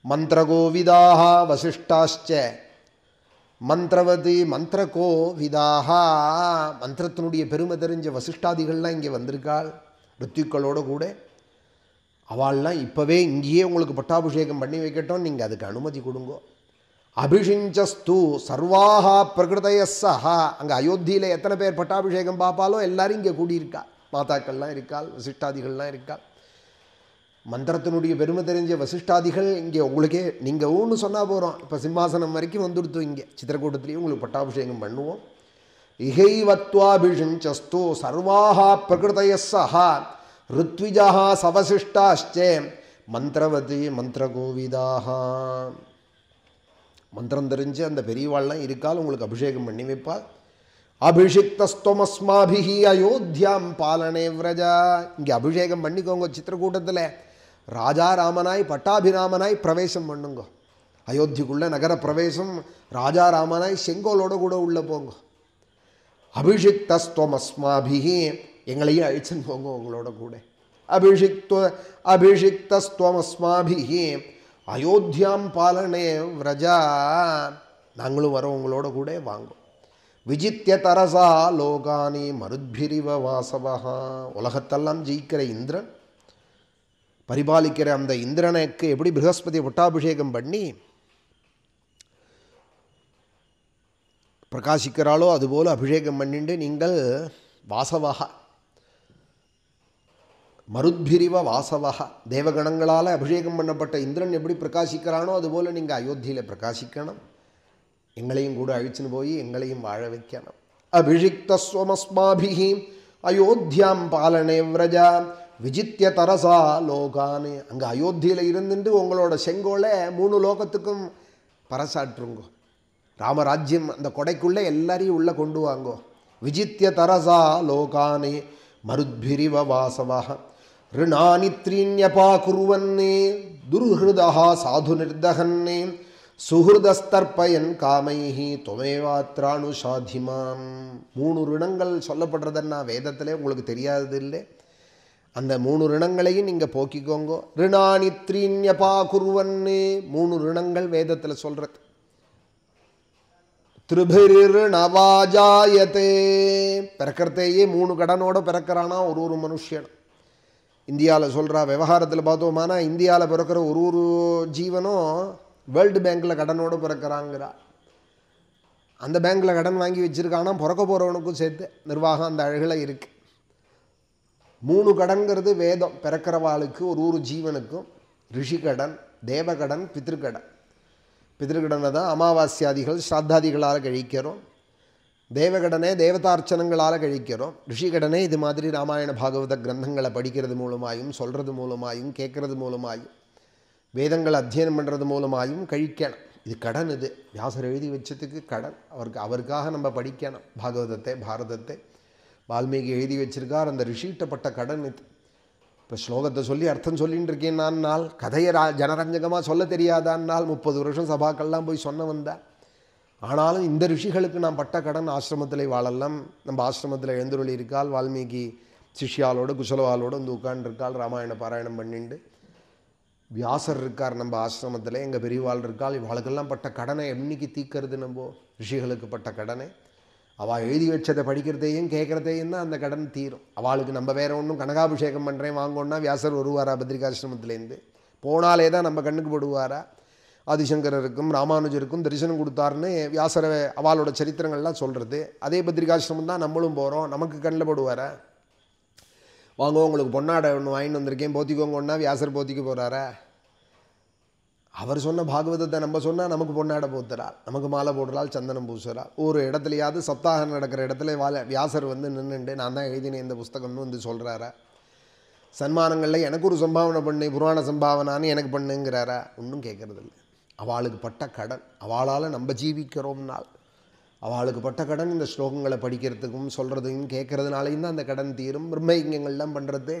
மந்திரகோவிதாக வசிஷ்டாச்ச மந்திரவதி மந்திரகோவிதாக. மந்திரத்தினுடைய பெருமை தெரிஞ்ச வசிஷ்டாதிகள்லாம் இங்கே வந்திருக்காள் ரித்துக்களோடு கூட. அவள்லாம் இப்போவே இங்கேயே உங்களுக்கு பட்டாபிஷேகம் பண்ணி வைக்கட்டும், நீங்கள் அதுக்கு அனுமதி கொடுங்கோ. அபிஷிஞ்சஸ்து சர்வாஹா பிரகிருதயஸ்ஸஹ. அங்கே அயோத்தியில் எத்தனை பேர் பட்டாபிஷேகம் பார்ப்பாலோ எல்லாரும் இங்கே கூடியிருக்கா. மாதாக்கள்லாம் இருக்காள், வசிஷ்டாதிகள்லாம் இருக்காள். மந்திரத்தினுடைய பெருமை தெரிஞ்ச வசிஷ்டாதிகள் இங்கே உங்களுக்கே நீங்கள் ஒன்று சொன்னால் போகிறோம். இப்போ சிம்மாசனம் வரைக்கும் வந்துடுத்து. இங்கே சித்திரக்கூட்டத்துலேயும் உங்களுக்கு பட்டாபிஷேகம் பண்ணுவோம். இகைவத்வாபிஷிஞ்சஸ்து சர்வாஹா பிரகிருதயஸ்ஸஹ ருத்விஜா சவசிஷ்டாச்சே மந்திரவதி மந்திரகோவிதாக. மந்திரம் தெரிஞ்சு அந்த பெரியவாள்லாம் இருக்கால், உங்களுக்கு அபிஷேகம் பண்ணி வைப்பாள். அபிஷிக்தஸ்துவமஸ்மாபிஹி அயோத்தியாம் பாலனே விரஜா. இங்கே அபிஷேகம் பண்ணிக்கோங்க. சித்திரக்கூட்டத்தில் ராஜா ராமனாய் பட்டாபிராமனாய் பிரவேசம் பண்ணுங்க. அயோத்திக்குள்ளே நகர பிரவேசம் ராஜா ராமனாய் செங்கோலோடு கூட உள்ளே போங்க. அபிஷிக்தஸ்துவமஸ்மாபிஹி, எங்களையும் அழிச்சுன்னு போங்க உங்களோட கூட. அபிஷிக்தஸ்துவமஸ்மாபிஹி அயோத்தியாம் பாலனே விரஜா. நாங்களும் வரோம் உங்களோட கூட, வாங்கும். விஜித்ய தரசா லோகானி மருத்பிரிவ வாசவஹா. உலகத்தெல்லாம் ஜெயிக்கிற இந்திரன், பரிபாலிக்கிற அந்த இந்திரனுக்கு எப்படி ப்ரஹஸ்பதி பட்டாபிஷேகம் பண்ணி பிரகாசிக்கிறாளோ அதுபோல் அபிஷேகம் பண்ணிட்டு நீங்கள் வாசவஹா மருத்பிரிவ வாசவஹா, தேவகணங்களால் அபிஷேகம் பண்ணப்பட்ட இந்திரன் எப்படி பிரகாசிக்கிறானோ அதுபோல் நீங்கள் அயோத்தியில் பிரகாசிக்கணும். எங்களையும் கூட அழிச்சுன்னு போய் எங்களையும் வாழ வைக்கணும். அபிஷிக்தஸ்வமஸ்மாபிஹி அயோத்தியாம் பாலனே விரஜா விஜித்ய தரசா லோகானு. அங்கே அயோத்தியில் இருந்துட்டு உங்களோட செங்கோலை 3 லோகத்துக்கும் பறைசாற்றுங்கோ. ராமராஜ்யம் அந்த கொடைக்குள்ளே எல்லாரையும் உள்ளே கொண்டு வாங்கோ. விஜித்ய தரசா லோகானே மருத்பிரிவ வாசவஹ ரிணானி த்ரீண்யபா குர்வன்னே துர்ஹிருதா சாது நிர்தகன்னே சுஹிருதஸ்தர்ப்பயன் காமைஹி தொமேவாத்ராணு சாதிமாம். 3 ரிணங்கள் சொல்லப்படுறதுன்னா வேதத்திலே உங்களுக்கு தெரியாதது இல்லை. அந்த 3 ரிணங்களையும் நீங்கள் போக்கிக்கோங்க. ரிணானி த்ரீன்யபா குருவன்னு 3 ரிணங்கள் வேதத்தில் சொல்கிறது. திரிபிர் நவாஜாயத்தே, பிறக்கிறதையே 3 கடனோட பிறக்கிறானா ஒரு மனுஷன். இந்தியாவில் சொல்கிறா, விவகாரத்தில் பார்த்தோமானா இந்தியாவில் பிறக்கிற ஒரு ஜீவனும் வேர்ல்டு பேங்க்கில் கடனோடு பிறக்கிறாங்கிறா. அந்த பேங்க்கில் கடன் வாங்கி வச்சுருக்கானா பிறக்க போகிறவனுக்கும் சேர்த்து நிர்வாகம் அந்த அழகில் இருக்குது. 3 கடன்கிறது வேதம். பிறக்கிறவாளுக்கு ஒரு ஜீவனுக்கும் ரிஷிகடன், தேவகடன், பித்ருக்கடன். பித்ருக்கடனை தான் அமாவாஸ்யாதிகள் ஸ்ராத்தாதிகளால் கழிக்கிறோம். தேவகடனே தேவதார்ச்சனங்களால் கழிக்கிறோம். ரிஷிகடனே இது மாதிரி ராமாயண பாகவத கிரந்தங்களை படிக்கிறது மூலமாயும், சொல்கிறது மூலமாயும், கேட்கறது மூலமாயும், வேதங்கள் அத்தியனம் பண்ணுறது மூலமாயும் கழிக்கணும். இது கடன். இது வியாசர் எழுதி வச்சதுக்கு கடன். அவருக்காக நம்ம படிக்கணும் பாகவதத்தை, பாரதத்தை. வால்மீகி எழுதி வச்சிருக்கார், அந்த ரிஷிட்டப்பட்ட கடன் இது. இப்போ ஸ்லோகத்தை சொல்லி அர்த்தம் சொல்லின்னு இருக்கேன் நாள், கதையை ஜனரஞ்சகமாக சொல்ல தெரியாதான்னால் 30 வருஷம் சபாக்கெல்லாம் போய் சொன்ன வந்தேன். ஆனாலும் இந்த ரிஷிகளுக்கு நான் பட்ட கடன். ஆசிரமத்தில் வாழலாம். நம்ம ஆசிரமத்தில் எழுந்துருளி இருக்கால், வால்மீகி சிஷ்யாலோடு குசலவாலோடு வந்து உட்காண்டிருக்கால், ராமாயண பாராயணம் பண்ணிண்டு. வியாசர் இருக்கார் நம்ம ஆசிரமத்தில், எங்கள் பெரியவாள் இருக்காள். இவாளுக்கெல்லாம் பட்ட கடனை என்னைக்கு தீக்கிறது? நம்ம ரிஷிகளுக்கு பட்ட கடனை அவள் எழுதி வச்சதை படிக்கிறதையும் கேட்குறதையும் தான் அந்த கடன் தீரும். அவளுக்கு நம்ம வேறு ஒன்றும் கனகாபிஷேகம் பண்ணுறேன் வாங்கோன்னா வியாசர் வருவாரா பத்ரிகாசிரமத்துலேருந்து? போனாலே தான் நம்ம கண்ணுக்கு போடுவாரா? ஆதிசங்கரருக்கும் ராமானுஜருக்கும் தரிசனம் கொடுத்தாருன்னு வியாசரை அவளோட சரித்திரங்கள்லாம் சொல்கிறது. அதே பத்ரிகாசிரமம் தான் நம்மளும் போகிறோம். நமக்கு கண்ணில் போடுவாரா? வாங்க உங்களுக்கு பொன்னாடை ஒன்று வாங்கிட்டு வந்திருக்கேன், போத்திக்கோங்கன்னா வியாசர் போத்திக்க போகிறாரா? அவர் சொன்ன பாகவதத்தை நம்ம சொன்னால் நமக்கு பொன்னாடை போத்துறாள், நமக்கு மாலை போடுறாள், சந்தனம் பூசுறாள். ஒரு இடத்துலையாவது சப்தாகம் நடக்கிற இடத்துல வியாசர் வந்து நின்றுண்டு நான் தான் எழுதினேன் இந்த புஸ்தகம்னு வந்து சொல்கிறாரா? சன்மானங்களில் எனக்கு ஒரு சம்பாவனை பண்ணு, புராண சம்பாவனான்னு எனக்கு பண்ணுங்கிறாரா? ஒன்றும் கேட்குறதில்ல. அவளுக்கு பட்ட கடன். அவளால் நம்ம ஜீவிக்கிறோம்னால் அவளுக்கு பட்ட கடன் இந்த ஸ்லோகங்களை படிக்கிறதுக்கும் சொல்கிறதுக்கும் கேட்கறதுனாலையும் தான் அந்த கடன் தீரும். பிரம்மயங்கள்லாம் பண்ணுறது.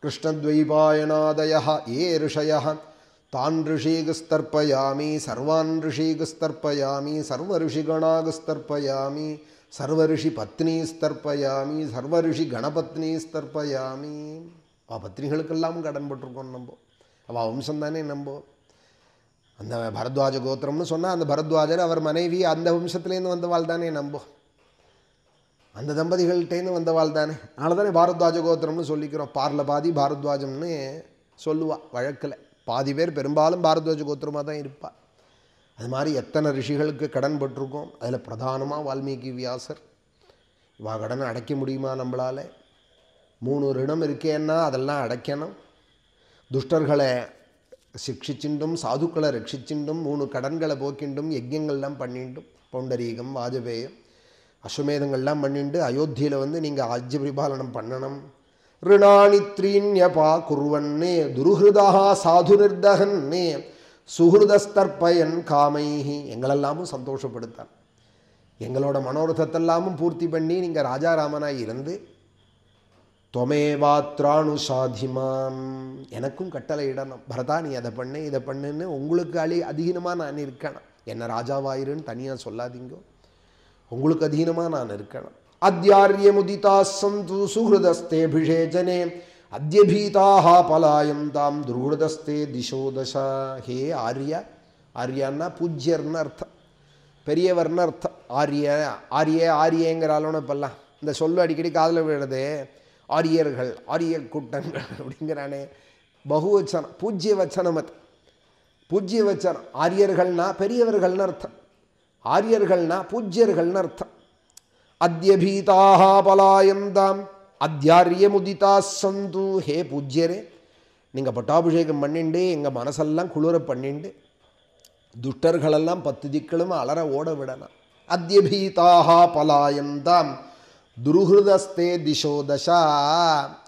கிருஷ்ணத்வைபாயனாதய ஏ ரிஷய தான் ரிஷிகஸ்தர்ப்பயாமி சர்வான் ரிஷிகஸ்தர்ப்பயாமி சர்வ ரிஷிகணாகஸ்தர்ப்பயாமி சர்வ ரிஷி பத்னிஸ்தர்ப்பயாமி சர்வ ரிஷி கணபத்னிஸ்தர்ப்பயாமி. அவள் பத்னிகளுக்கெல்லாம் கடன் பட்டிருக்கோம் நம்ம. அவள் வம்சம் தானே நம்ம. அந்த பரத்வாஜ கோத்திரம்னு சொன்னால் அந்த பரத்வாஜர் அவர் மனைவி அந்த வம்சத்துலேருந்து வந்தவாள் தானே நம்ம. அந்த தம்பதிகள்கிட்டேருந்து வந்தவாள் தானே. அதனால தானே பாரத்வாஜ கோத்திரம்னு சொல்லிக்கிறோம். பாரில் பாதி பாரத்வாஜம்னு சொல்லுவாள் வழக்கில். பாதி பேர் பெரும்பாலும் பாரத்வாஜ கோத்திரமாக தான் இருப்பாள். அது மாதிரி எத்தனை ரிஷிகளுக்கு கடன் பட்டிருக்கோம். அதில் பிரதானமாக வால்மீகி வியாசர். இவா கடனை அடைக்க முடியுமா நம்மளால்? 3 ரிணம் இருக்கேன்னா அதெல்லாம் அடைக்கணும். துஷ்டர்களை சிக்ஷிச்சுண்டும் சாதுக்களை ரட்சிச்சுண்டும் 3 கடன்களை போக்கிண்டும் யஜ்யங்கள்லாம் பண்ணிண்டும் பௌண்டரீகம் வாஜபேயம் அஸ்வமேதங்கள்லாம் பண்ணிண்டு அயோத்தியில் வந்து நீங்கள் ஆஜ்ய பரிபாலனம் பண்ணணும். ரிணானி த்ரீன்யபா குர்வன்னே துருஹிருதா சாது நிர்தகன்னே சுஹிருதஸ்தர்ப்பயன் காமைஹி. எங்களெல்லாமும் சந்தோஷப்படுத்தான். எங்களோட மனோரதத்தெல்லாமும் பூர்த்தி பண்ணி நீங்கள் ராஜாராமனாக இருந்து தொமேவாத்ராணு சாதிமாம் எனக்கும் கட்டளை இடணும். பரதா நீ அதை பண்ணு இதை பண்ணுன்னு உங்களுக்கு அதீனமாக நான் இருக்கணும். என்ன ராஜாவாயிருன்னு தனியாக சொல்லாதீங்க. உங்களுக்கு அதீனமாக நான் இருக்கணும். அத்யாரியமுதிதா சந்து சுஹிருதஸ்தேபிஷேஜனே அத்யபீதாக பலாயம் தாம் துருஹிருதஸ்தே திசோ தசா. ஹே ஆர்ய, ஆர்யான்னா பூஜ்யர்னு அர்த்தம், பெரியவர்னு அர்த்தம். ஆரியங்கிறாலும் இப்பெல்லாம் இந்த சொல்லு அடிக்கடி காதில் விழுறது. ஆரியர்கள், ஆரிய கூட்டங்கள் அப்படிங்கிறானே. பகுவச்சனம், பூஜ்ய வச்சனம். அது பூஜ்ய வச்சனம். ஆரியர்கள்னா பெரியவர்கள்னு அர்த்தம், ஆரியர்கள்னா பூஜ்யர்கள்னு அர்த்தம். அத்யபீதாக பலாயந்தாம் அத்தியாரியமுதிதா சந்து. ஹே பூஜ்யரே, நீங்கள் பட்டாபிஷேகம் பண்ணிண்டு எங்கள் மனசெல்லாம் குளிர பண்ணிண்டு துஷ்டர்களெல்லாம் 10 திக்களும் அலற ஓட விடலாம். அத்யபீதாக பலாயந்தாம் துருஹிருதஸ்தே திசோ தசா.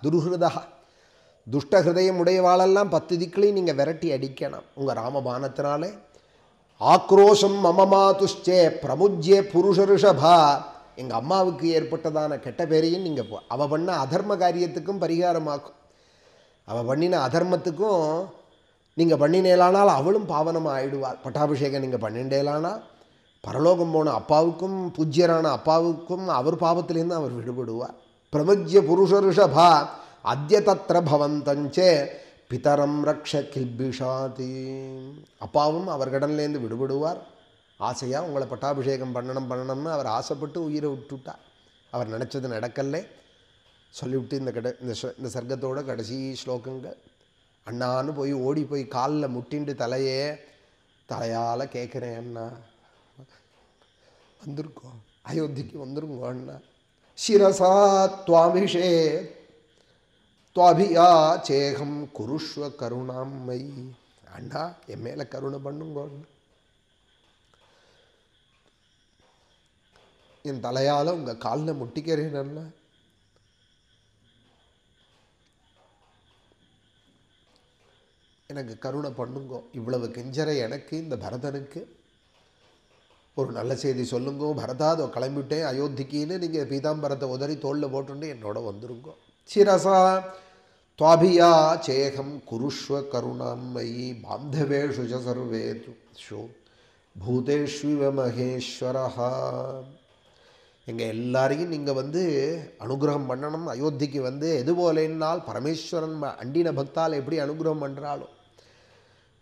துருஹிருதா துஷ்டஹிருதயம் உடையவாளெல்லாம் 10 திக்களையும் நீங்கள் விரட்டி அடிக்கணும் உங்கள் ராமபானத்தினாலே. ஆக்ரோஷம் மமமாதுஷ்சே பிரமுஜ்யே புருஷ ரிஷபா. எங்கள் அம்மாவுக்கு ஏற்பட்டதான கெட்ட பேரையும் நீங்கள் அவள் பண்ண அதர்ம காரியத்துக்கும் பரிகாரமாக்கும். அவள் பண்ணின அதர்மத்துக்கும் நீங்கள் பண்ணினேலானால் அவளும் பாவனமாக ஆயிடுவாள். பட்டாபிஷேகம் நீங்கள் பண்ணிண்டேலானால் பரலோகம் போன அப்பாவுக்கும் பூஜ்யரான அப்பாவுக்கும் அவர் பாவத்திலேருந்து அவர் விடுபடுவார். பிரமுஜ்ய புருஷ ரிஷபா அத்ய தத்ர பவந்தஞ்சே பிதரம் ரக்ஷ கில்பிஷாதி. அப்பாவும் அவர் கடன்லேருந்து விடுபடுவார். ஆசையாக உங்களை பட்டாபிஷேகம் பண்ணணும்னு அவர் ஆசைப்பட்டு உயிரை விட்டுவிட்டார். அவர் நினச்சது நடக்கலை. சொல்லிவிட்டு இந்த சர்க்கத்தோட கடைசி ஸ்லோகங்கள் அண்ணான்னு போய் ஓடி போய் காலில் முட்டிண்டு தலையால் கேட்குறேன் அண்ணா, வந்திருக்கோம், அயோத்திக்கு வந்துருங்கோ அண்ணா. சிரசா துவாபிஷே துவாபியா சேகம் குருஷ்வ கருணாம்மை. அண்ணா என் மேலே கருணை பண்ணுங்கோ அண்ணா. என் தலையால் உங்கள் காலில் முட்டிக்கிறேன் அண்ணா. எனக்கு கருணை பண்ணுங்கோ. இவ்வளவு கெஞ்சரை எனக்கு இந்த பரதனுக்கு ஒரு நல்ல செய்தி சொல்லுங்கோ. பரதா அதோ கிளம்பிவிட்டேன் அயோத்திக்கின்னு நீங்கள் பீதாம்பரத்தை உதறி தோளில் போட்டுட்டு என்னோட வந்துருங்கோ. சிரசா துவாபியா சேகம் குருஷ்வ கருணாமயி பாந்தவேஷு ச சர்வேஷு பூதேஷ்விவ மகேஸ்வரஹா. எங்கள் எல்லாரையும் நீங்கள் அனுகிரகம் பண்ணணும். அயோத்திக்கு எது போலேன்னால் பரமேஸ்வரன் அண்டின பக்தால் எப்படி அனுகிரகம் பண்ணுறாளோ,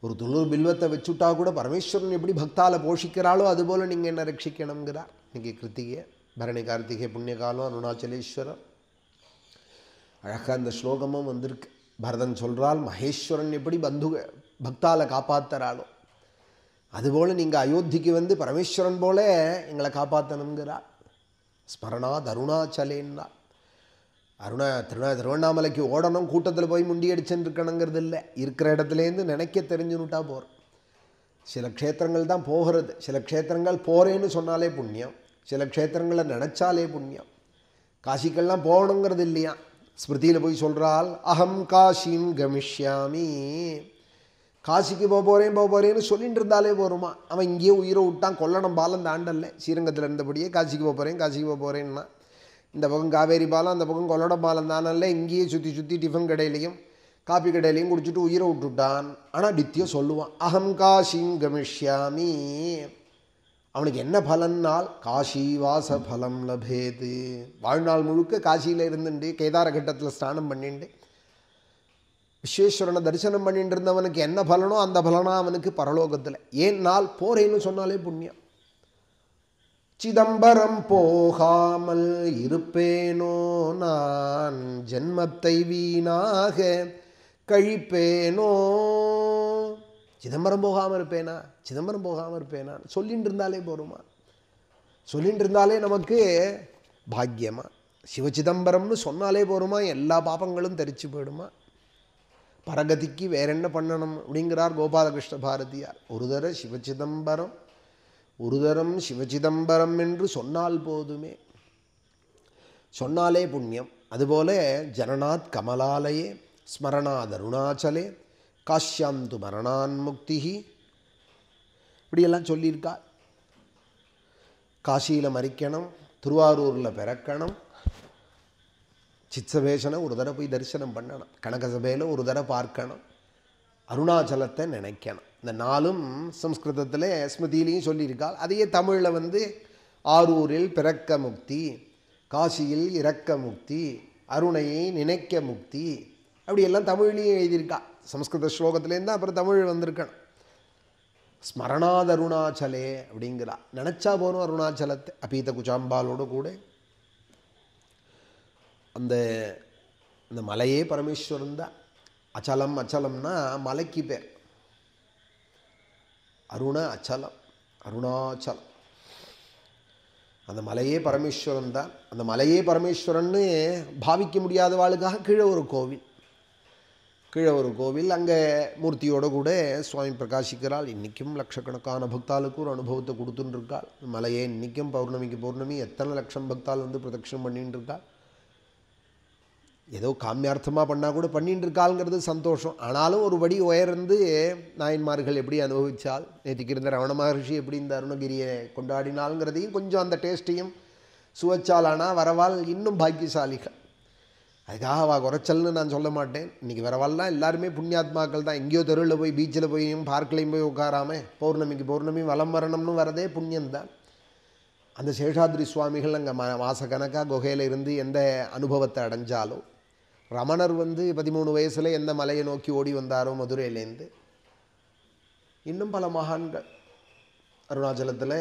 ஒரு துளூர் பில்வத்தை வச்சுட்டா கூட பரமேஸ்வரன் எப்படி பக்தால போஷிக்கிறாளோ அதுபோல் நீங்கள் என்ன ரட்சிக்கணுங்கிறார். இன்றைக்கி கிருத்திகை, பரணி கார்த்திகை புண்ணியகாலம், அருணாச்சலேஸ்வரர். அழகாக அந்த ஸ்லோகமும் வந்திருக்கு. பரதன் சொல்கிறால் மகேஸ்வரன் எப்படி பக்தால காப்பாற்றுறாளோ அதுபோல் நீங்கள் அயோத்திக்கு பரமேஸ்வரன் போல எங்களை காப்பாற்றணுங்கிறார். ஸ்மரணாத் அருணாச்சலேன்னா திருவண்ணாமலைக்கு ஓடணும், கூட்டத்தில் போய் முண்டி அடிச்சுன்னு இருக்கணுங்கிறது இல்லை. இருக்கிற இடத்துலேருந்து நினைக்க தெரிஞ்சுனுட்டா போகிறோம். சில க்ஷேத்திரங்கள் தான் போகிறது. சில க்ஷேத்திரங்கள் போகிறேன்னு சொன்னாலே புண்ணியம், சில க்ஷேத்திரங்களை நினச்சாலே புண்ணியம். காசிக்கெல்லாம் போகணுங்கிறது இல்லையா. ஸ்மிருதியில் போய் சொல்கிறால் அகம் காஷிம் கமிஷ்யாமி. காசிக்கு போகிறேன்னு சொல்லிட்டு இருந்தாலே போருமா. அவன் இங்கேயே உயிரை விட்டான், கொல்லണം பாலம் தாண்டல்ல. ஸ்ரீரங்கத்தில் இருந்தபடியே காசிக்கு போகிறேன்னா இந்த பக்கம் காவேரி பாலம், அந்த பக்கம் கொல்லடம் பாலம் தானல்ல. இங்கேயே சுற்றி டிஃபன் கடையிலையும் காப்பி கடையிலையும் குடிச்சிட்டு உயிரை விட்டுட்டான். ஆனால் நித்தியம் சொல்லுவான் அகம் காஷிம் கமிஷ்யாமி. அவனுக்கு என்ன பலன்னால் காஷிவாச பலம் லபேது. வாழ்நாள் முழுக்க காசியில் இருந்துட்டு கேதார கட்டத்தில் ஸ்நானம் பண்ணிட்டு விஸ்வேஸ்வரனை தரிசனம் பண்ணிட்டு இருந்தவனுக்கு என்ன பலனோ அந்த பலனா அவனுக்கு பரலோகத்தில். ஏன் நாள் போறேன்னு சொன்னாலே புண்ணியம். சிதம்பரம் போகாமல் இருப்பேனோ நான், ஜென்மத்தை வீணாக கழிப்பேனோ. சிதம்பரம் போகாமல் இருப்பேனா சொல்லிட்டு இருந்தாலே போருமா. சொல்லிட்டு இருந்தாலே நமக்கு பாக்கியமா. சிவச்சிதம்பரம்னு சொன்னாலே போருமா, எல்லா பாபங்களும் தெரிச்சு போயிடுமா. பரகதிக்கு வேற என்ன பண்ணணும் அப்படிங்கிறார் கோபாலகிருஷ்ண பாரதியார். ஒரு தரம் சிவச்சிதம்பரம் என்று சொன்னால் போதுமே, சொன்னாலே புண்ணியம். அதுபோல ஜனநாத் கமலாலயே ஸ்மரணாத் அருணாச்சலே காஷ்யாந்து மரணான் முக்தி இப்படியெல்லாம் சொல்லியிருக்கா. காசியில் மரிக்கணும், திருவாரூரில் பிறக்கணும், சித்சவேஷனை ஒரு தடவை போய் தரிசனம் பண்ணணும், கனகசபையில் ஒரு தடவை பார்க்கணும், அருணாச்சலத்தை நினைக்கணும். இந்த நாளும் சம்ஸ்கிருதத்தில் ஸ்மிருதியிலையும் சொல்லியிருக்காள். அதையே தமிழில் ஆரூரில் பிறக்க முக்தி, காசியில் இறக்க முக்தி, அருணையை நினைக்க முக்தி அப்படியெல்லாம் தமிழ்லையும் எழுதியிருக்கா. சம்ஸ்கிருத ஸ்லோகத்துலேருந்து அப்புறம் தமிழ் வந்திருக்கணும். ஸ்மரணாத் அருணாச்சலே அப்படிங்கிறா. நினச்சா போகணும் அருணாச்சலத்தை. அப்பீத குச்சாம்பாலோடு கூட அந்த மலையே பரமேஸ்வரன் தான். அச்சலம்னா மலைக்கு பேர். அருணாச்சலம் அந்த மலையே பரமேஸ்வரன் தான். அந்த மலையே பரமேஸ்வரன்னு பாவிக்க முடியாதவாளுக்காக கீழே ஒரு கோவில் அங்கே மூர்த்தியோடு கூட சுவாமி பிரகாசிக்கிறாள். இன்றைக்கும் லட்சக்கணக்கான பக்தாளுக்கு ஒரு அனுபவத்தை கொடுத்துட்டு இருக்காள். மலையே இன்றைக்கும் பௌர்ணமி எத்தனை லட்சம் பக்தால் பிரதட்சணம் பண்ணிட்டு இருக்காள். ஏதோ காமியார்த்தமாக பண்ணால் கூட பண்ணிட்டு இருக்காளுங்கிறது சந்தோஷம். ஆனாலும் ஒரு படி உயர்ந்து நாயன்மார்கள் எப்படி அனுபவித்தால், நேற்றுக்கு இருந்த ரமண மகர்ஷி எப்படி இந்த அருணகிரியை கொண்டாடினாலுங்கிறதையும் கொஞ்சம் அந்த டேஸ்ட்டையும் சுவைச்சாலானா வரவால் இன்னும் பாக்கியசாலிகள். அதுக்காக அவள் குறைச்சல்னு நான் சொல்ல மாட்டேன். இன்றைக்கி வரவால்லாம் எல்லாருமே புண்ணியாத்மாக்கள் தான். எங்கேயோ தெருவில் போய் பீச்சில் போயும் பார்க்கலையும் போய் உட்காராமல் பௌர்ணமி வலம் வரணும்னு வரதே புண்ணியந்தான். அந்த சேஷாத்ரி சுவாமிகள் அங்கே மாசக்கணக்காக குகையில் இருந்து எந்த அனுபவத்தை அடைஞ்சாலோ ரமணர் 13 வயசில் எந்த மலையை நோக்கி ஓடி வந்தாரோ மதுரையிலேருந்து, இன்னும் பல மகான்கள் அருணாச்சலத்தில்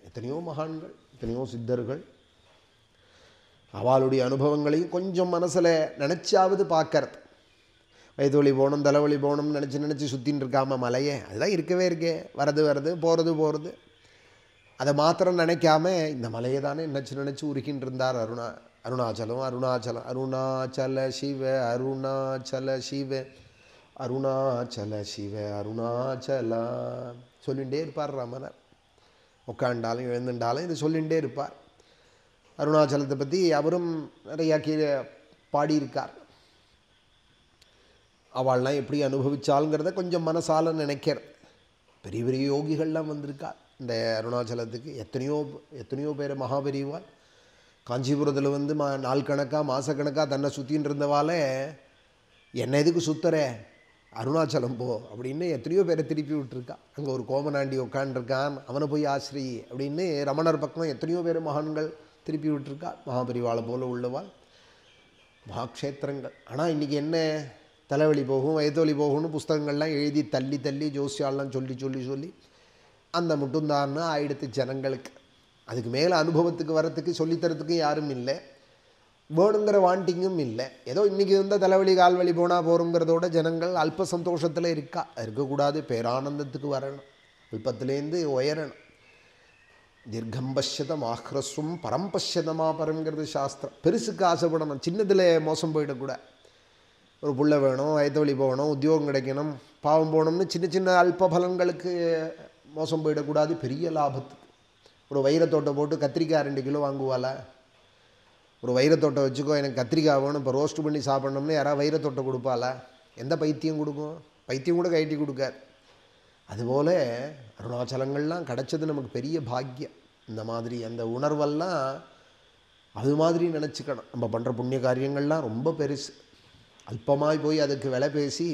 எத்தனையோ மகான்கள், எத்தனையோ சித்தர்கள், அவளுடைய அனுபவங்களையும் கொஞ்சம் மனசில் நினச்சாவது பார்க்கறது. வயது போகணும், தலைவலி போகணும்னு நினச்சி சுற்றின்னு இருக்காமல் மலையே அதுதான் இருக்கவே இருக்கே, வரது போகிறது அதை மாத்திரம் நினைக்காம இந்த மலையை தானே நினச்சி உருக்கின்னு இருந்தார் அருணாச்சலம். அருணாச்சல சிவ அருணாச்சல சிவ அருணாச்சல சிவ அருணாச்சலா சொல்லிகிட்டே இருப்பார் ரமணர். உட்காண்டாலும் எழுந்துட்டாலும் இது சொல்லிகிட்டே இருப்பார். அருணாச்சலத்தை பற்றி அவரும் நிறையா கீழே பாடியிருக்கார். அவள்லாம் எப்படி அனுபவிச்சாளுங்கிறத கொஞ்சம் மனசால நினைக்கிற பெரிய பெரிய யோகிகள்லாம் வந்திருக்கா இந்த அருணாச்சலத்துக்கு. எத்தனையோ பேர் மகாபெரிவாள் காஞ்சிபுரத்தில் நாள் கணக்காக மாதக்கணக்காக தன்னை சுற்றின்னு இருந்தவாளே, என்ன எதுக்கு சுற்றுற, அருணாச்சலம் போ அப்படின்னு எத்தனையோ பேரை திருப்பி விட்டுருக்கா. அங்கே ஒரு கோமனாண்டி உட்காண்டிருக்கான், அவனை போய் ஆசிரி அப்படின்னு ரமணர் பக்கம் எத்தனையோ பேர் மகான்கள் திருப்பி விட்டுருக்கா. மகாபெரிவாளை போல உள்ளவாள் மகாக்ஷேத்திரங்கள். ஆனால் இன்றைக்கி என்ன, தலைவலி போகும், வயத்தொலி போகும்னு புஸ்தகங்கள்லாம் எழுதி தள்ளி ஜோசியாலாம் சொல்லி அந்த மட்டும்தான்னு ஆயிடுத்து ஜனங்களுக்கு. அதுக்கு மேலே அனுபவத்துக்கு வரத்துக்கு சொல்லித்தரத்துக்கு யாரும் இல்லை, வேணுங்கிற வாண்டிங்கும் இல்லை. ஏதோ இன்றைக்கி தலைவலி கால்வலி போனால் போகிறோங்கிறதோட ஜனங்கள் அல்ப சந்தோஷத்தில் இருக்கக்கூடாது, பேரானந்தத்துக்கு வரணும், அல்பத்துலேருந்து உயரணும். தீர்க்கம் பஷ்யதம் ஆஹ்ரஸ்வம் பரம் பஷ்யதமா பரம்ங்கிறது சாஸ்திரம். பெருசுக்கு ஆசைப்படணும், சின்னதில் மோசம் போயிடக்கூடாது. ஒரு புள்ள வேணும், வயத்தொலி போகணும், உத்தியோகம் கிடைக்கணும், பாவம் போகணும்னு சின்ன அல்ப பலன்களுக்கு மோசம் போயிடக்கூடாது. பெரிய லாபத்துக்கு ஒரு வைரத்தோட்டை போட்டு கத்திரிக்காய் 2 கிலோ வாங்குவாள. ஒரு வைரத்தோட்டை வச்சுக்கோ, எனக்கு கத்திரிக்காய் வேணும், இப்போ ரோஸ்ட் பண்ணி சாப்பிட்ணும்னு யாராவது வைரத்தோட்டை கொடுப்பாள? எந்த பைத்தியம் கொடுக்கும்? பைத்தியம் கூட கைட்டி கொடுக்கார். அதுபோல் அருணாச்சலங்கள்லாம் கிடச்சது நமக்கு பெரிய பாக்கியம். இந்த மாதிரி அந்த உணர்வெல்லாம் அது மாதிரி நினச்சிக்கணும். நம்ம பண்ணுற புண்ணிய காரியங்கள்லாம் ரொம்ப பெருசு. அல்பமாய் போய் அதுக்கு விலை பேசி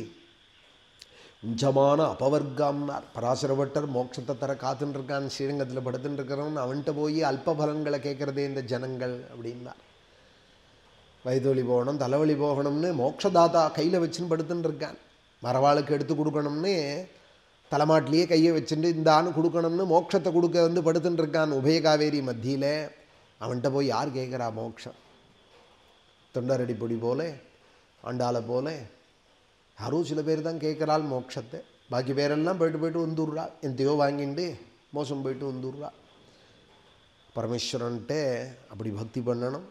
உஞ்சமான அபவர்க்கம்னார் பராசரவட்டர். மோட்சத்தை தர காத்துன்னு இருக்கான், ஸ்ரீரங்கத்தில் படுத்துன்னு இருக்கிறவன், அவன்கிட்ட போய் அல்ப பலன்களை கேட்குறதே இந்த ஜனங்கள் அப்படின்னார். வயதொலி போகணும், தலைவலி போகணும்னு மோட்சதாதா கையில் வச்சுன்னு படுத்துன்னு இருக்கான். மரவாளுக்கு எடுத்து கொடுக்கணும்னு தலைமாட்டிலேயே கையை வச்சுட்டு இந்த ஆணு கொடுக்கணும்னு மோட்சத்தை கொடுக்க படுத்துன்னு இருக்கான் உபய காவேரி மத்தியில். அவன்கிட்ட போய் யார் கேட்குறா மோட்சம்? தொண்டரடி பொடி போல, ஆண்டாளை போல யாரோ சில பேர் தான் கேட்குறாள் மோட்சத்தை. பாக்கி பேரெல்லாம் போயிட்டு வந்துடுறா, எந்தையோ வாங்கிட்டு மோசம் போயிட்டு வந்துடுறா. பரமேஸ்வரன்ட்டு அப்படி பக்தி பண்ணணும்.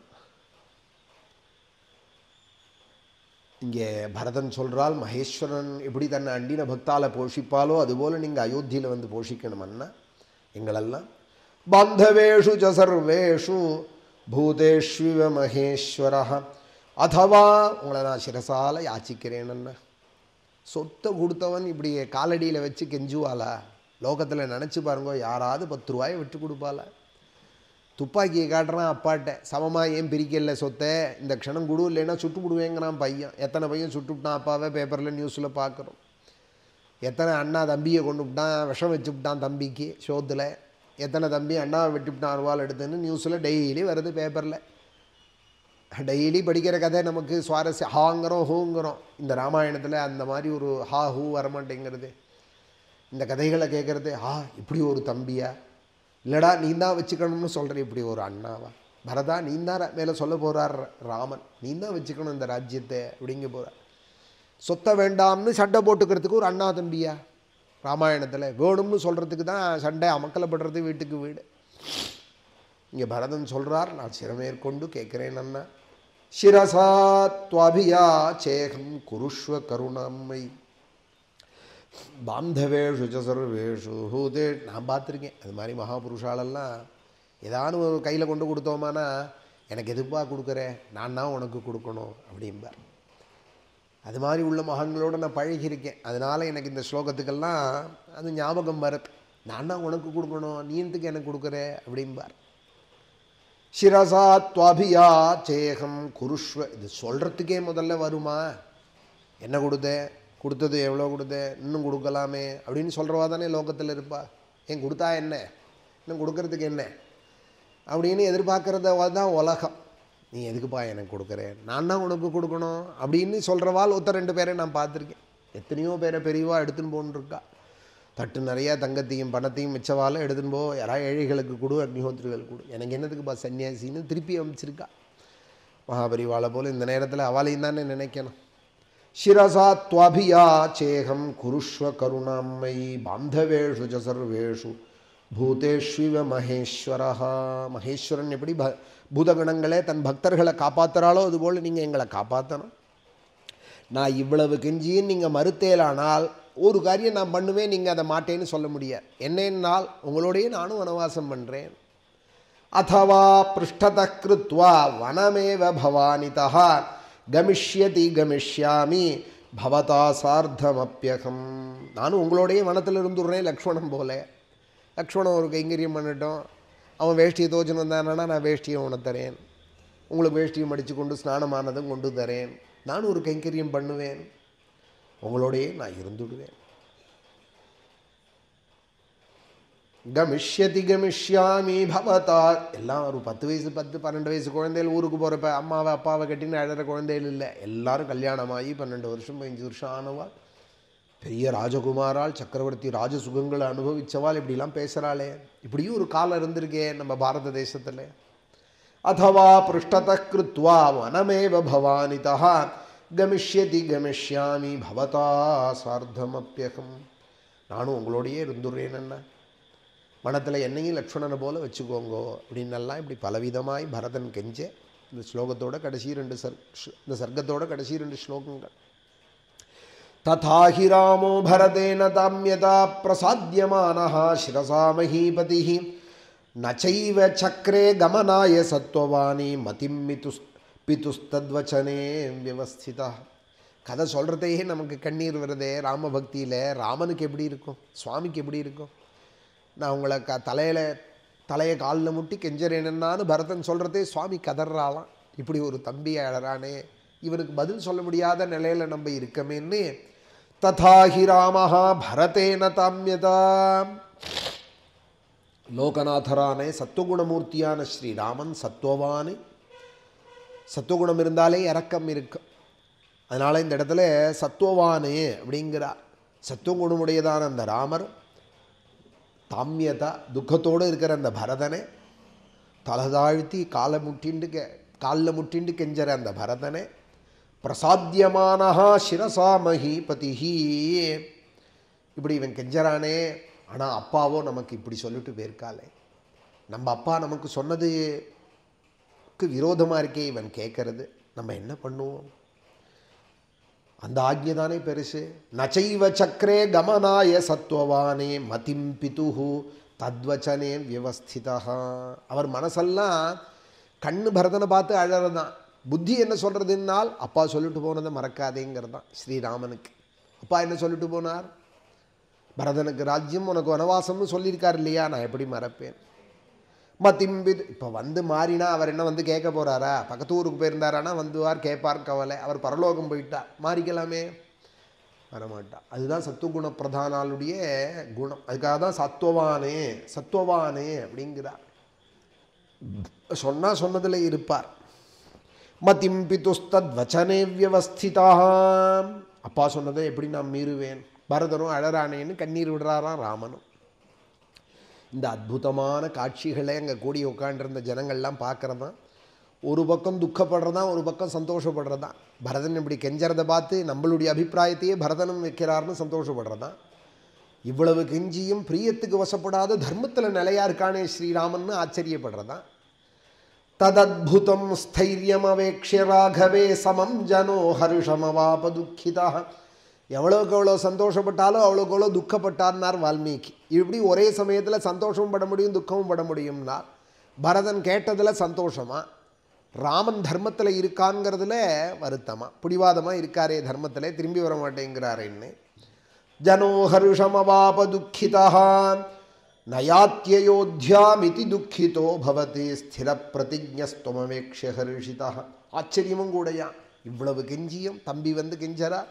இங்கே பரதன் சொல்கிறாள், மகேஸ்வரன் எப்படி தன்னை அண்டின பக்தால போஷிப்பாலோ அதுபோல் நீங்கள் அயோத்தியில் போஷிக்கணுமன்னா எங்களெல்லாம். பாந்தவேஷு ச சர்வேஷு பூதேஷ்விவ மகேஸ்வர அதவா உங்களை நான் சிரசால யாச்சிக்கிறேன்னு. சொத்தை கொடுத்தவன் இப்படி காலடியில் வச்சு கெஞ்சுவாளா? லோகத்தில் நினச்சி பாருங்க, யாராவது 10 ரூபாயை விட்டு கொடுப்பாளா? துப்பாக்கியை காட்டுறான் அப்பாட்ட, சமமாக ஏன் பிரிக்கல சொத்தை, இந்த க்ஷணம் கொடு, இல்லைன்னா சுட்டு விடுவேங்கிறான் பையன். எத்தனை பையன் சுட்டுவிட்டான் அப்பாவே பேப்பரில் நியூஸில் பார்க்குறோம். எத்தனை அண்ணா தம்பியை கொண்டு விட்டான், விஷம் வச்சு விட்டான் தம்பிக்கு ஷோத்தில். எத்தனை தம்பி அண்ணாவை வெட்டிவிட்டான் அருவாள் எடுத்துன்னு நியூஸில் டெய்லி வருது பேப்பரில். டெய்லி படிக்கிற கதை நமக்கு சுவாரஸ்யம். ஹாங்கிறோம் ஹூங்கிறோம். இந்த ராமாயணத்தில் அந்த மாதிரி ஒரு ஹா ஹூ வரமாட்டேங்கிறது. இந்த கதைகளை கேட்குறது, இப்படி ஒரு தம்பியா, இல்லைடா நீ தான் வச்சுக்கணும்னு சொல்கிற, இப்படி ஒரு அண்ணாவா, பரதா நீ தான் மேலே சொல்ல போகிறார் ராமன், நீ தான் வச்சுக்கணும் இந்த ராஜ்யத்தை அப்படிங்க போகிறார். சொத்தை வேண்டாம்னு சண்டை போட்டுக்கிறதுக்கு ஒரு அண்ணா தம்பியா ராமாயணத்தில்? வேணும்னு சொல்கிறதுக்கு தான் சண்டை, அமக்கலப்படுறது வீட்டுக்கு வீடு. இங்கே பரதன் சொல்கிறார், நான் சிரமேற்கொண்டு கேட்குறேன் அண்ணா, சிரசா துவாபியா சேகம் குருஷ்வ கருணாமை பாந்தவேஷு ச சர்வேஷு ஹூதே. நான் பார்த்துருக்கேன் அது மாதிரி மகாபுருஷாலெல்லாம் ஏதானு ஒரு கையில் கொண்டு கொடுத்தோமானா, எனக்கு எதுப்பா கொடுக்குற, நான் தான் உனக்கு கொடுக்கணும் அப்படிம்பார். அது மாதிரி உள்ள மகான்களோடு நான் பழகியிருக்கேன். அதனால் எனக்கு இந்த ஸ்லோகத்துக்கெல்லாம் அது ஞாபகம் வருது. நான் தான் உனக்கு கொடுக்கணும், நீ எதுக்கு எனக்கு கொடுக்குற அப்படிம்பார். சிரசா துவாபியா சேகம் குருஷ்வ. இது சொல்கிறதுக்கே முதல்ல வருமா? என்ன கொடுத்தது எவ்வளோ கொடுத்த, இன்னும் கொடுக்கலாமே அப்படின்னு சொல்கிறவா தானே லோகத்தில் இருப்பா. ஏன் கொடுத்தா என்ன, இன்னும் கொடுக்கறதுக்கு என்ன அப்படின்னு எதிர்பார்க்குறத தான் உலகம். நீ எதுக்குப்பா எனக்கு கொடுக்குறேன், நான் தான் உனக்கு கொடுக்கணும் அப்படின்னு சொல்கிறவாள் ஒருத்தர் 2 பேரை நான் பார்த்துருக்கேன். எத்தனையோ பேரை பெரியவா எடுத்துன்னு போன்ருக்கா. தட்டு நிறையா தங்கத்தையும் பணத்தையும் மிச்சவால எடுத்துன்னு போ, யாராவது ஏழைகளுக்கு கொடு, அக்னிஹோத்திரிகளுக்கு கொடு, எனக்கு என்னதுக்குப்பா சன்னியாசின்னு திருப்பி அமைச்சிருக்கா. மகாபரிவாளை போல் இந்த நேரத்தில் அவளையும் தானே நினைக்கணும். சிரசா துவாபியா சேகம் குருஷ்வ கருணாமயி பாந்தவேஷு ச சர்வேஷு பூதேஷ்விவ மகேஸ்வரஹா. மகேஸ்வரன் எப்படி பூதகணங்களே தன் பக்தர்களை காப்பாற்றுறாளோ அதுபோல் நீங்கள் எங்களை காப்பாற்றணும். நான் இவ்வளவு கெஞ்சியும் நீங்கள் மறுத்தேலானால் ஒரு காரியம் நான் பண்ணுவேன், நீங்கள் அதை மாட்டேன்னு சொல்ல முடியாது. என்னென்னால் உங்களோடையே நானும் வனவாசம் பண்ணுறேன். அதவா பிருஷ்டத கிருத்வா வனமேவ பவானிதா கமிஷ்யதி கமிஷ்யாமி பவதா சார்த்தமப்யகம். நானும் உங்களோடையே வனத்தில் இருந்துடுறேன் லக்ஷ்மணன் போல. லக்ஷ்மணன் ஒரு கைங்கரியம் பண்ணட்டும், அவன் வேஷ்டியை தோச்சுன்னு வந்தானா நான் வேஷ்டியை உனக்கு தரேன், உங்களுக்கு வேஷ்டியை மடித்து கொண்டு ஸ்நானமானதும் கொண்டு தரேன், நானும் ஒரு கைங்கரியம் பண்ணுவேன், உங்களோடையே நான் இருந்துடுவேன். கமிஷ்யதி கமிஷ்யாமி பவதா. எல்லாம் ஒரு 10 வயசு 10, 12 வயசு குழந்தைகள் ஊருக்கு போகிறப்ப அம்மாவை அப்பாவை கட்டின்னு அழகிற குழந்தைகள் இல்லை. எல்லாரும் கல்யாணமாகி 12 வருஷம் 15 வருஷம் ஆனவாள், பெரிய ராஜகுமாரால் சக்கரவர்த்தி ராஜசுகங்களை அனுபவித்தவாள் இப்படிலாம் பேசுகிறாளே. இப்படியும் ஒரு காலம் இருந்திருக்கே நம்ம பாரத தேசத்தில். அதவா பிருஷ்டத கிருத்வா வனமேவ பவானிதா கமிஷ்யதி கமிஷ்யாமி பவதா சார்த்தமப்யகம். நானும் உங்களோடையே இருந்துடுறேன், என்ன மனத்தில் என்னையும் லக்ஷ்மணனை போல வச்சுக்கோங்கோ அப்படின்னெல்லாம் இப்படி பலவிதமாய் பரதன் கெஞ்சே. இந்த ஸ்லோகத்தோட கடைசி 2 இந்த சர்க்கத்தோட கடைசி 2 ஸ்லோகங்கள். ததாஹி ராமோ பரதேன தாம்யதா பிரசாத்யமானஹ சிரசா மஹீபதிஹ நச்சைவ சக்ரே கமனாய சத்வவானி மதிம் பிதுஸ்தத்வச்சனே வியவஸ்திதா. கதை சொல்கிறதையே நமக்கு கண்ணீர் வருதே. ராம பக்தியில் ராமனுக்கு எப்படி இருக்கும், சுவாமிக்கு எப்படி இருக்கும். நான் உங்களை தலையை காலில் முட்டி கெஞ்சறேன்னான்னு பரதன் சொல்கிறதே சுவாமி கதறாலாம். இப்படி ஒரு தம்பி அழறானே, இவனுக்கு பதில் சொல்ல முடியாத நிலையில் நம்ம இருக்கமேன்னு ததாஹி ராமஹா பரதேன தாம்யதா. லோகநாதரானே சத்துவகுணமூர்த்தியான ஸ்ரீராமன் சத்துவவானு. சத்துவகுணம் இருந்தாலே இரக்கம் இருக்கும். அதனால் இந்த இடத்துல சத்துவவானு அப்படிங்கிறார். சத்துவகுணமுடையதான அந்த ராமர், தாமியதா துக்கத்தோடு இருக்கிற அந்த பரதனை, தலை தாழ்த்தி காலில் முட்டிண்டு கெஞ்சற அந்த பரதனை, பிரசாத்தியமானஹா சிரசா மஹீபதிஹி. இப்படி இவன் கெஞ்சறானே, ஆனால் அப்பாவோ நமக்கு இப்படி சொல்லிட்டு போயிருக்காளே. நம்ம அப்பா நமக்கு சொன்னதுக்கு விரோதமாக இருக்கே இவன் கேட்கறது, நம்ம என்ன பண்ணுவோம்? அந்த ஆக்ஞை தானே பெருசு. நச்சைவ சக்கரே கமனாய சத்வவானே மதிம் பிதுஹு தத்வச்சனே வியவஸ்திதா. அவர் மனசெல்லாம் கண்ணு பரதனை பார்த்து அழறதான். புத்தி என்ன சொல்கிறதுனால் அப்பா சொல்லிட்டு போனதை மறக்காதேங்கிறது தான் ஸ்ரீராமனுக்கு. அப்பா என்ன சொல்லிட்டு போனார்? பரதனுக்கு ராஜ்யம் உனக்கு வனவாசம்னு சொல்லியிருக்கார் இல்லையா, நான் எப்படி மறப்பேன்? மதிம்பிது. இப்போ வந்து மாறினா அவர் என்ன வந்து கேட்க போகிறாரா? பக்கத்து ஊருக்கு போயிருந்தாரானா வந்துவார், கேட்பார், கவலை. அவர் பரலோகம் போயிட்டார், மாறிக்கலாமே, வரமாட்டார். அதுதான் சத்துவகுண பிரதானாளுடைய குணம். அதுக்காக தான் சத்துவவானே அப்படிங்கிறார். சொன்னதில் இருப்பார். மதிம்பிதுஸ்தத் வச்சனே வியவஸ்திதா. அப்பா சொன்னதை எப்படி நான் மீறுவேன்? பரதனும் அழறானேன்னு கண்ணீர் விடுறாராம் ராமனும். இந்த அற்புதமான காட்சிகளை அங்கே கூடி உட்காண்டிருந்த ஜனங்கள்லாம் பார்க்குறதான். ஒரு பக்கம் துக்கப்படுறதான், ஒரு பக்கம் சந்தோஷப்படுறதான். பரதன் இப்படி கெஞ்சறதை பார்த்து நம்மளுடைய அபிப்பிராயத்தையே பரதனும் வைக்கிறார்னு சந்தோஷப்படுறதான். இவ்வளவு கெஞ்சியும் பிரியத்துக்கு வசப்படாத தர்மத்தில் நிலையா இருக்கானே ஸ்ரீராமன்னு ஆச்சரியப்படுறதான். ததத்புதம் ஸ்தைரியம் அவேக்ஷ ராகவே சமம் ஜனோ ஹர்ஷமவாப துக்கிதா. எவ்வளோக்கு எவ்வளோ சந்தோஷப்பட்டாலும் அவ்வளோக்கு எவ்வளோ துக்கப்பட்டார்னார் வால்மீகி. இப்படி ஒரே சமயத்தில் சந்தோஷமும் பட முடியும், துக்கமும் பட முடியும்னார். பரதன் கேட்டதில் சந்தோஷமா, ராமன் தர்மத்தில் இருக்கான்ங்கிறதுல வருத்தமா, பிடிவாதமாக இருக்காரே தர்மத்தில், திரும்பி வர மாட்டேங்கிறாரேன்னு. ஜனோஹர்ஷமவாப துக்கிதா நயாத்யயோத்யாமிதி துக்கிதோ பவதி ஸ்திர பிரதிஜஸ்துவமேக்ஷ ஹர்ஷிதா. ஆச்சரியமும் கூடையா, இவ்வளவு கெஞ்சியும் தம்பி வந்து கெஞ்சரா.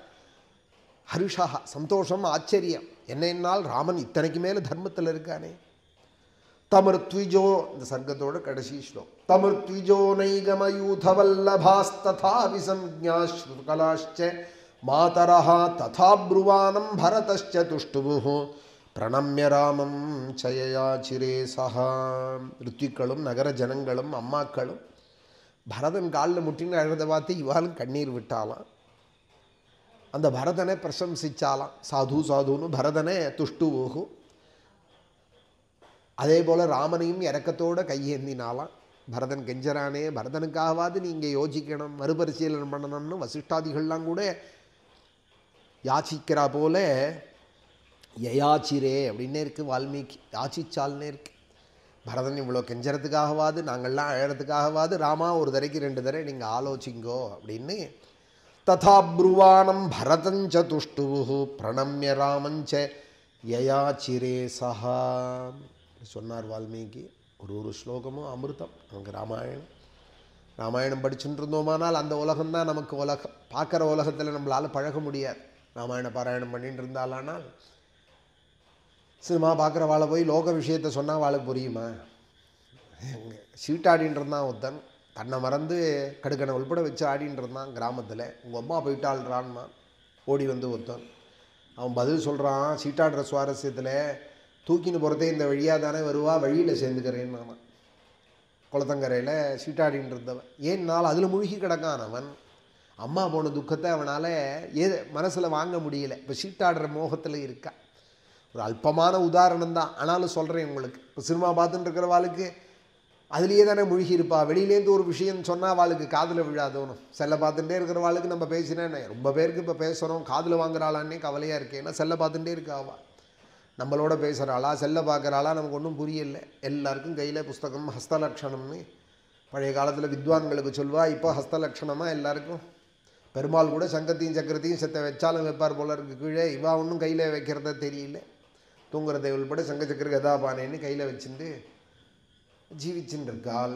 ஹர்ஷா சந்தோஷம், ஆச்சரியம். என்னென்னால் ராமன் இத்தனைக்கு மேலே தர்மத்தில் இருக்கானே. தமிர்த்விஜோ, இந்த சர்க்கத்தோட கடைசி ஸ்லோகம். தமிர்த்விஜோ நைகமயூதவல்லபாஸ்ததா விசம்ஞாஸ்ருகலாಶ್ಚ மாதரஹ ததா ப்ருவானம் பரதಶ್ಚ துஷ்டுபுஹு பிரணம்ய ராமம் சயயாச்சிரே சஹா. ருத்விக்களும் நகர ஜனங்களும் அம்மாக்களும் பரதன் காலில் முட்டின்னு அழுத பார்த்து இவாளும் கண்ணீர் விட்டாலாம். அந்த பரதனை பிரசம்சிச்சாலாம். சாது சாதுன்னு பரதனை துஷ்டுபுஹு. அதே போல் ராமனையும் இறக்கத்தோடு கையேந்தினாலாம். பரதன் கெஞ்சரானே, பரதனுக்காகவாது நீங்கள் யோசிக்கணும், மறுபரிசீலனை பண்ணணும்னு வசிஷ்டாதிகள்லாம் கூட யாச்சிக்கிறா போல யயாச்சிரே அப்படின்னே இருக்குது. வால்மீகி யாச்சிச்சால்னே இருக்குது. பரதன் இவ்வளோ கெஞ்சறதுக்காகவாது, நாங்கள்லாம் அழறதுக்காகவாது ராமா ஒரு தரைக்கு 2 தடவை நீங்கள் ஆலோசிங்கோ அப்படின்னு. ததா ப்ருவானம் பரதஞ்ச துஷ்டுபுஹு பிரணம்ய ராமஞ்ச யயாச்சிரே சஹா சொன்னார் வால்மீகி. ஒரு ஸ்லோகமும் அமிர்தம். நமக்கு ராமாயணம் படிச்சுட்டு இருந்தோமானால் அந்த உலகம்தான் நமக்கு உலகம். பார்க்குற உலகத்தில் நம்மளால் பழக முடியாது. ராமாயண பாராயணம் பண்ணிட்டு இருந்தாலானால் சினிமா பார்க்குற வாழை போய் லோக விஷயத்தை சொன்னால் வாளுக்கு புரியுமா? சீட்டாடின்னு இருந்தான் ஒருத்தன், தன்னை மறந்து கடுக்கனை உள்பட வச்சு ஆடின்னு இருந்தான் கிராமத்தில். உங்கள் அம்மா போயிட்டாள்றான்னா ஓடி வந்து ஒருத்தன். அவன் பதில் சொல்கிறான், சீட்டாடுற சுவாரஸ்யத்தில் தூக்கின்னு போகிறதே இந்த வழியாக தானே வருவா, வழியில் சேர்ந்துக்கிறேன்னு. அவன் குளத்தங்கரையில் சீட்டாடின்னு இருந்தவன். ஏன்னால் அதில் மூழ்கி கிடக்கான் அவன். அம்மா போன துக்கத்தை அவனால் மனசில் வாங்க முடியல. இப்போ சீட்டாடுற மோகத்தில் இருக்கா. ஒரு அல்பமான உதாரணம் தான், ஆனாலும் சொல்கிறேன் உங்களுக்கு. இப்போ சினிமா பார்த்துட்டு இருக்கிற வாளுக்கு அதுலேயே தானே மூழ்கி இருப்பா. வெளியிலேருந்து ஒரு விஷயம் சொன்னால் வாளுக்கு காதில் விழாதோணும். செல்லை பார்த்துட்டே இருக்கிற வாளுக்கு நம்ம பேசினேன்னு ரொம்ப பேருக்கு இப்போ பேசுகிறோம், காதில் வாங்குறாளான்னே கவலையாக இருக்குது. ஏன்னா செல்லை பார்த்துட்டே இருக்காவா, நம்மளோட பேசுகிறாளா செல்லை பார்க்குறாளா நமக்கு ஒன்றும் புரியல. எல்லாருக்கும் கையில் புஸ்தகம் ஹஸ்தலக்ஷணம்னு பழைய காலத்தில் வித்வான்களுக்கு சொல்வா. இப்போ ஹஸ்தலக்ஷணமாக எல்லாருக்கும். பெருமாள் கூட சங்கத்தையும் சக்கரத்தையும் செத்த வச்சாலும் வைப்பார் போல இருக்குது கீழே. இவா ஒன்றும் கையில் வைக்கிறத தெரியல. தூங்குறதை உள்பட சங்க சக்கர கதாபானேன்னு கையில் வச்சுட்டு ஜீவிச்சுட்டு இருக்காள்.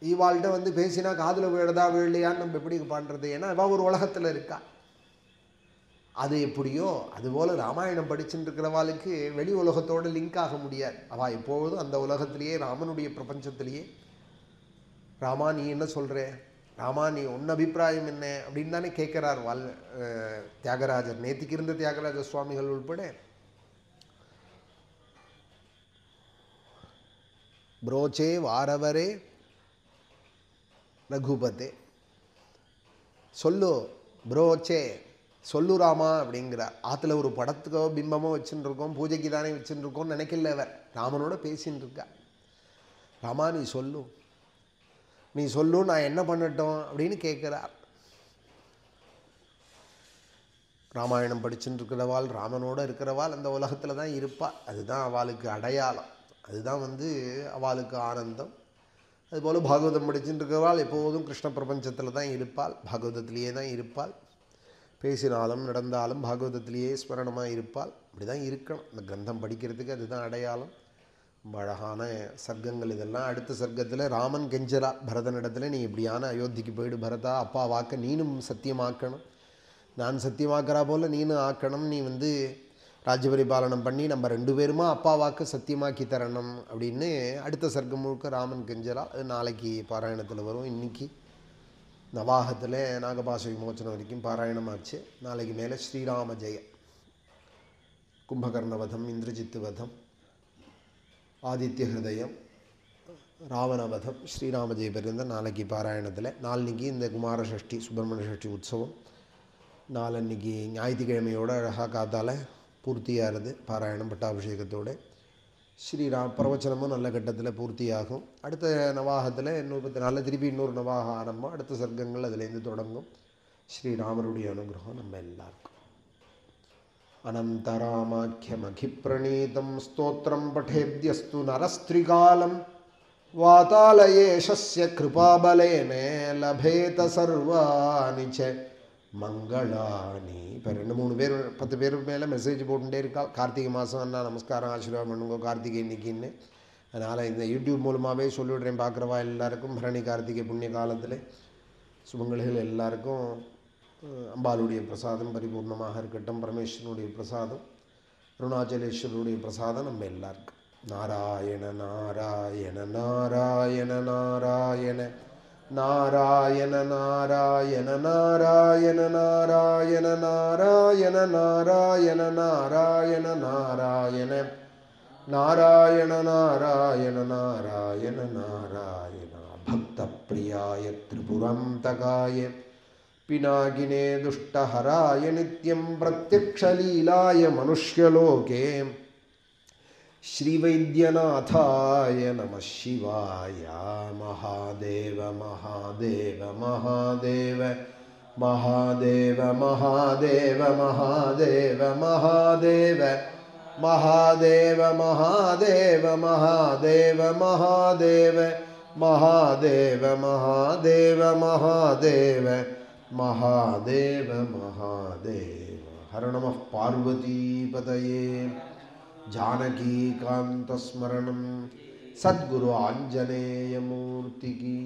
இவாள்கிட்ட வந்து பேசினா காதில் விழதா விழலையான்னு நம்ம எப்படி பண்ணுறது? ஏன்னா இவள் ஒரு உலகத்தில் இருக்கா. அது எப்படியோ அதுபோல் ராமாயணம் படிச்சுட்டு இருக்கிறவாளுக்கு வெளி உலகத்தோடு லிங்க் ஆக முடியாது. அவள் எப்பொழுதும் அந்த உலகத்திலேயே ராமனுடைய பிரபஞ்சத்திலேயே. ராமா நீ என்ன சொல்கிற, ராமா நீ உன் அபிப்பிராயம் என்ன அப்படின்னு தானே கேட்குறார் தியாகராஜர். நேத்திக்கு இருந்த தியாகராஜ சுவாமிகள் உள்பட. புரோச்சே வாரவரே ரகுபதே, சொல்லு புரோச்சே சொல்லு ராமா அப்படிங்கிறார். ஆற்றுல ஒரு படத்துக்கோ பிம்பமோ வச்சுன்னு இருக்கோம், பூஜைக்கு தானே வச்சுன்னு இருக்கோம்னு நினைக்கல. அவர் ராமனோட பேசின்னு இருக்கா. ராமா நீ சொல்லு, நீ சொல்லு, நான் என்ன பண்ணட்டும் அப்படின்னு கேட்குறார். ராமாயணம் படிச்சுட்டு இருக்கிறவாள், ராமனோடு இருக்கிறவாள் அந்த உலகத்தில் தான் இருப்பாள். அதுதான் அவளுக்கு அடையாளம், அதுதான் அவளுக்கு ஆனந்தம். அதுபோல் பாகவதம் படிச்சுட்டு இருக்கிறவாள் எப்போதும் கிருஷ்ண பிரபஞ்சத்தில் தான் இருப்பாள், பாகவதத்திலேயே தான் இருப்பாள். பேசினாலும் நடந்தாலும் பாகவதத்திலேயே ஸ்மரணமாக இருப்பாள். அப்படி தான் இருக்கணும் இந்த கிரந்தம் படிக்கிறதுக்கு. அதுதான் அடையாளம். அழகான சர்க்கங்கள் இதெல்லாம். அடுத்த சர்க்கத்தில் ராமன் கெஞ்சரா பரதனிடத்தில், நீ இப்படியான அயோத்திக்கு போயிடு பரதா, அப்பா வாக்க நீனும் சத்தியமாக்கணும், நான் சத்தியமாக்குறா போல் நீனும் ஆக்கணும், நீ ராஜ்யபரிபாலனம் பண்ணி நம்ம 2 பேருமா அப்பா வாக்கு சத்தியமாக்கி தரணும் அப்படின்னு அடுத்த சர்க்கம் முழுக்க ராமன் கெஞ்சரா. அது நாளைக்கு பாராயணத்தில் வரும். இன்றைக்கி நவாகத்தில் நாகபாச விமோச்சனம் வரைக்கும் பாராயணமாச்சு. நாளைக்கு மேலே ஸ்ரீராம ஜெய, கும்பகர்ணவதம், இந்திரஜித்து வதம், ஆதித்ய ஹிருதயம், ராவணவதம், ஸ்ரீராம ஜெய பெருந்த நாளைக்கு பாராயணத்தில். நாளைக்கு இந்த குமார சஷ்டி சுப்பிரமணிய சஷ்டி உற்சவம் நாளன்னைக்கு ஞாயிற்றுக்கிழமையோட அழகாக காத்தால் பூர்த்தியாகிறது. பாராயணம் பட்டாபிஷேகத்தோடு பிரவச்சனமும் நல்ல கட்டத்தில் பூர்த்தியாகும். அடுத்த நவாகத்தில் இன்னொரு 10 நாளில் திருப்பி இன்னொரு நவாக ஆரம்பம். அடுத்த சர்க்கங்கள் அதுலேருந்து தொடங்கும். ஸ்ரீராமருடைய அனுகிரகம் நம்ம எல்லாருக்கும். அனந்தராமாக்கியமகிப்ரணீதம் ஸ்தோத்திரம் பட்டேத்யஸ்து நரஸ்திரிகாலம் வாதாலயேஷஸ்ய கிருபாபலேன லபேத சர்வாணி ச மங்களானி. இப்போ 2-3 பேர் 10 பேர் மேலே மெசேஜ் போட்டுகிட்டே இருக்கா. கார்த்திகை மாதம் அண்ணா நமஸ்காரம் ஆசீர்வாதம் பண்ணுங்க கார்த்திகை இன்னைக்குன்னு. அதனால் இந்த யூடியூப் மூலமாகவே சொல்லிவிடுறேன். பார்க்குறவா எல்லாருக்கும் பரணி கார்த்திகை புண்ணிய காலத்தில் சுபங்களிகள் எல்லாருக்கும் அம்பாளுடைய பிரசாதம் பரிபூர்ணமாக இருக்கட்டும். பரமேஸ்வரனுடைய பிரசாதம், அருணாச்சலேஸ்வரருடைய பிரசாதம் நம்ம எல்லாருக்கும். நாராயண நாராயண நாராயண நாராயண நாராயண நாராயண நாராயண நாராயண நாராயண நாராயண நாராயண நாராயண நாராயண நாராயண நாராயண நாராயண பக்த பிரியாய திரிபுரந்தகாய பினாகினே துஷ்டஹராய நித்யம் பிரத்யக்ஷலீலாய மனுஷ்யலோகே श्रीवैद्यनाथाय नमः शिवाय महादेव महादेव महादेव महादेव महादेव महादेव महादेव महादेव महादेव महादेव महादेव महादेव महादेव महादेव महादेव महादेव हर नमः पार्वतीपतये जानकीकान्तस्मरणं सद्गुरु आञ्जनेयमूर्ति की।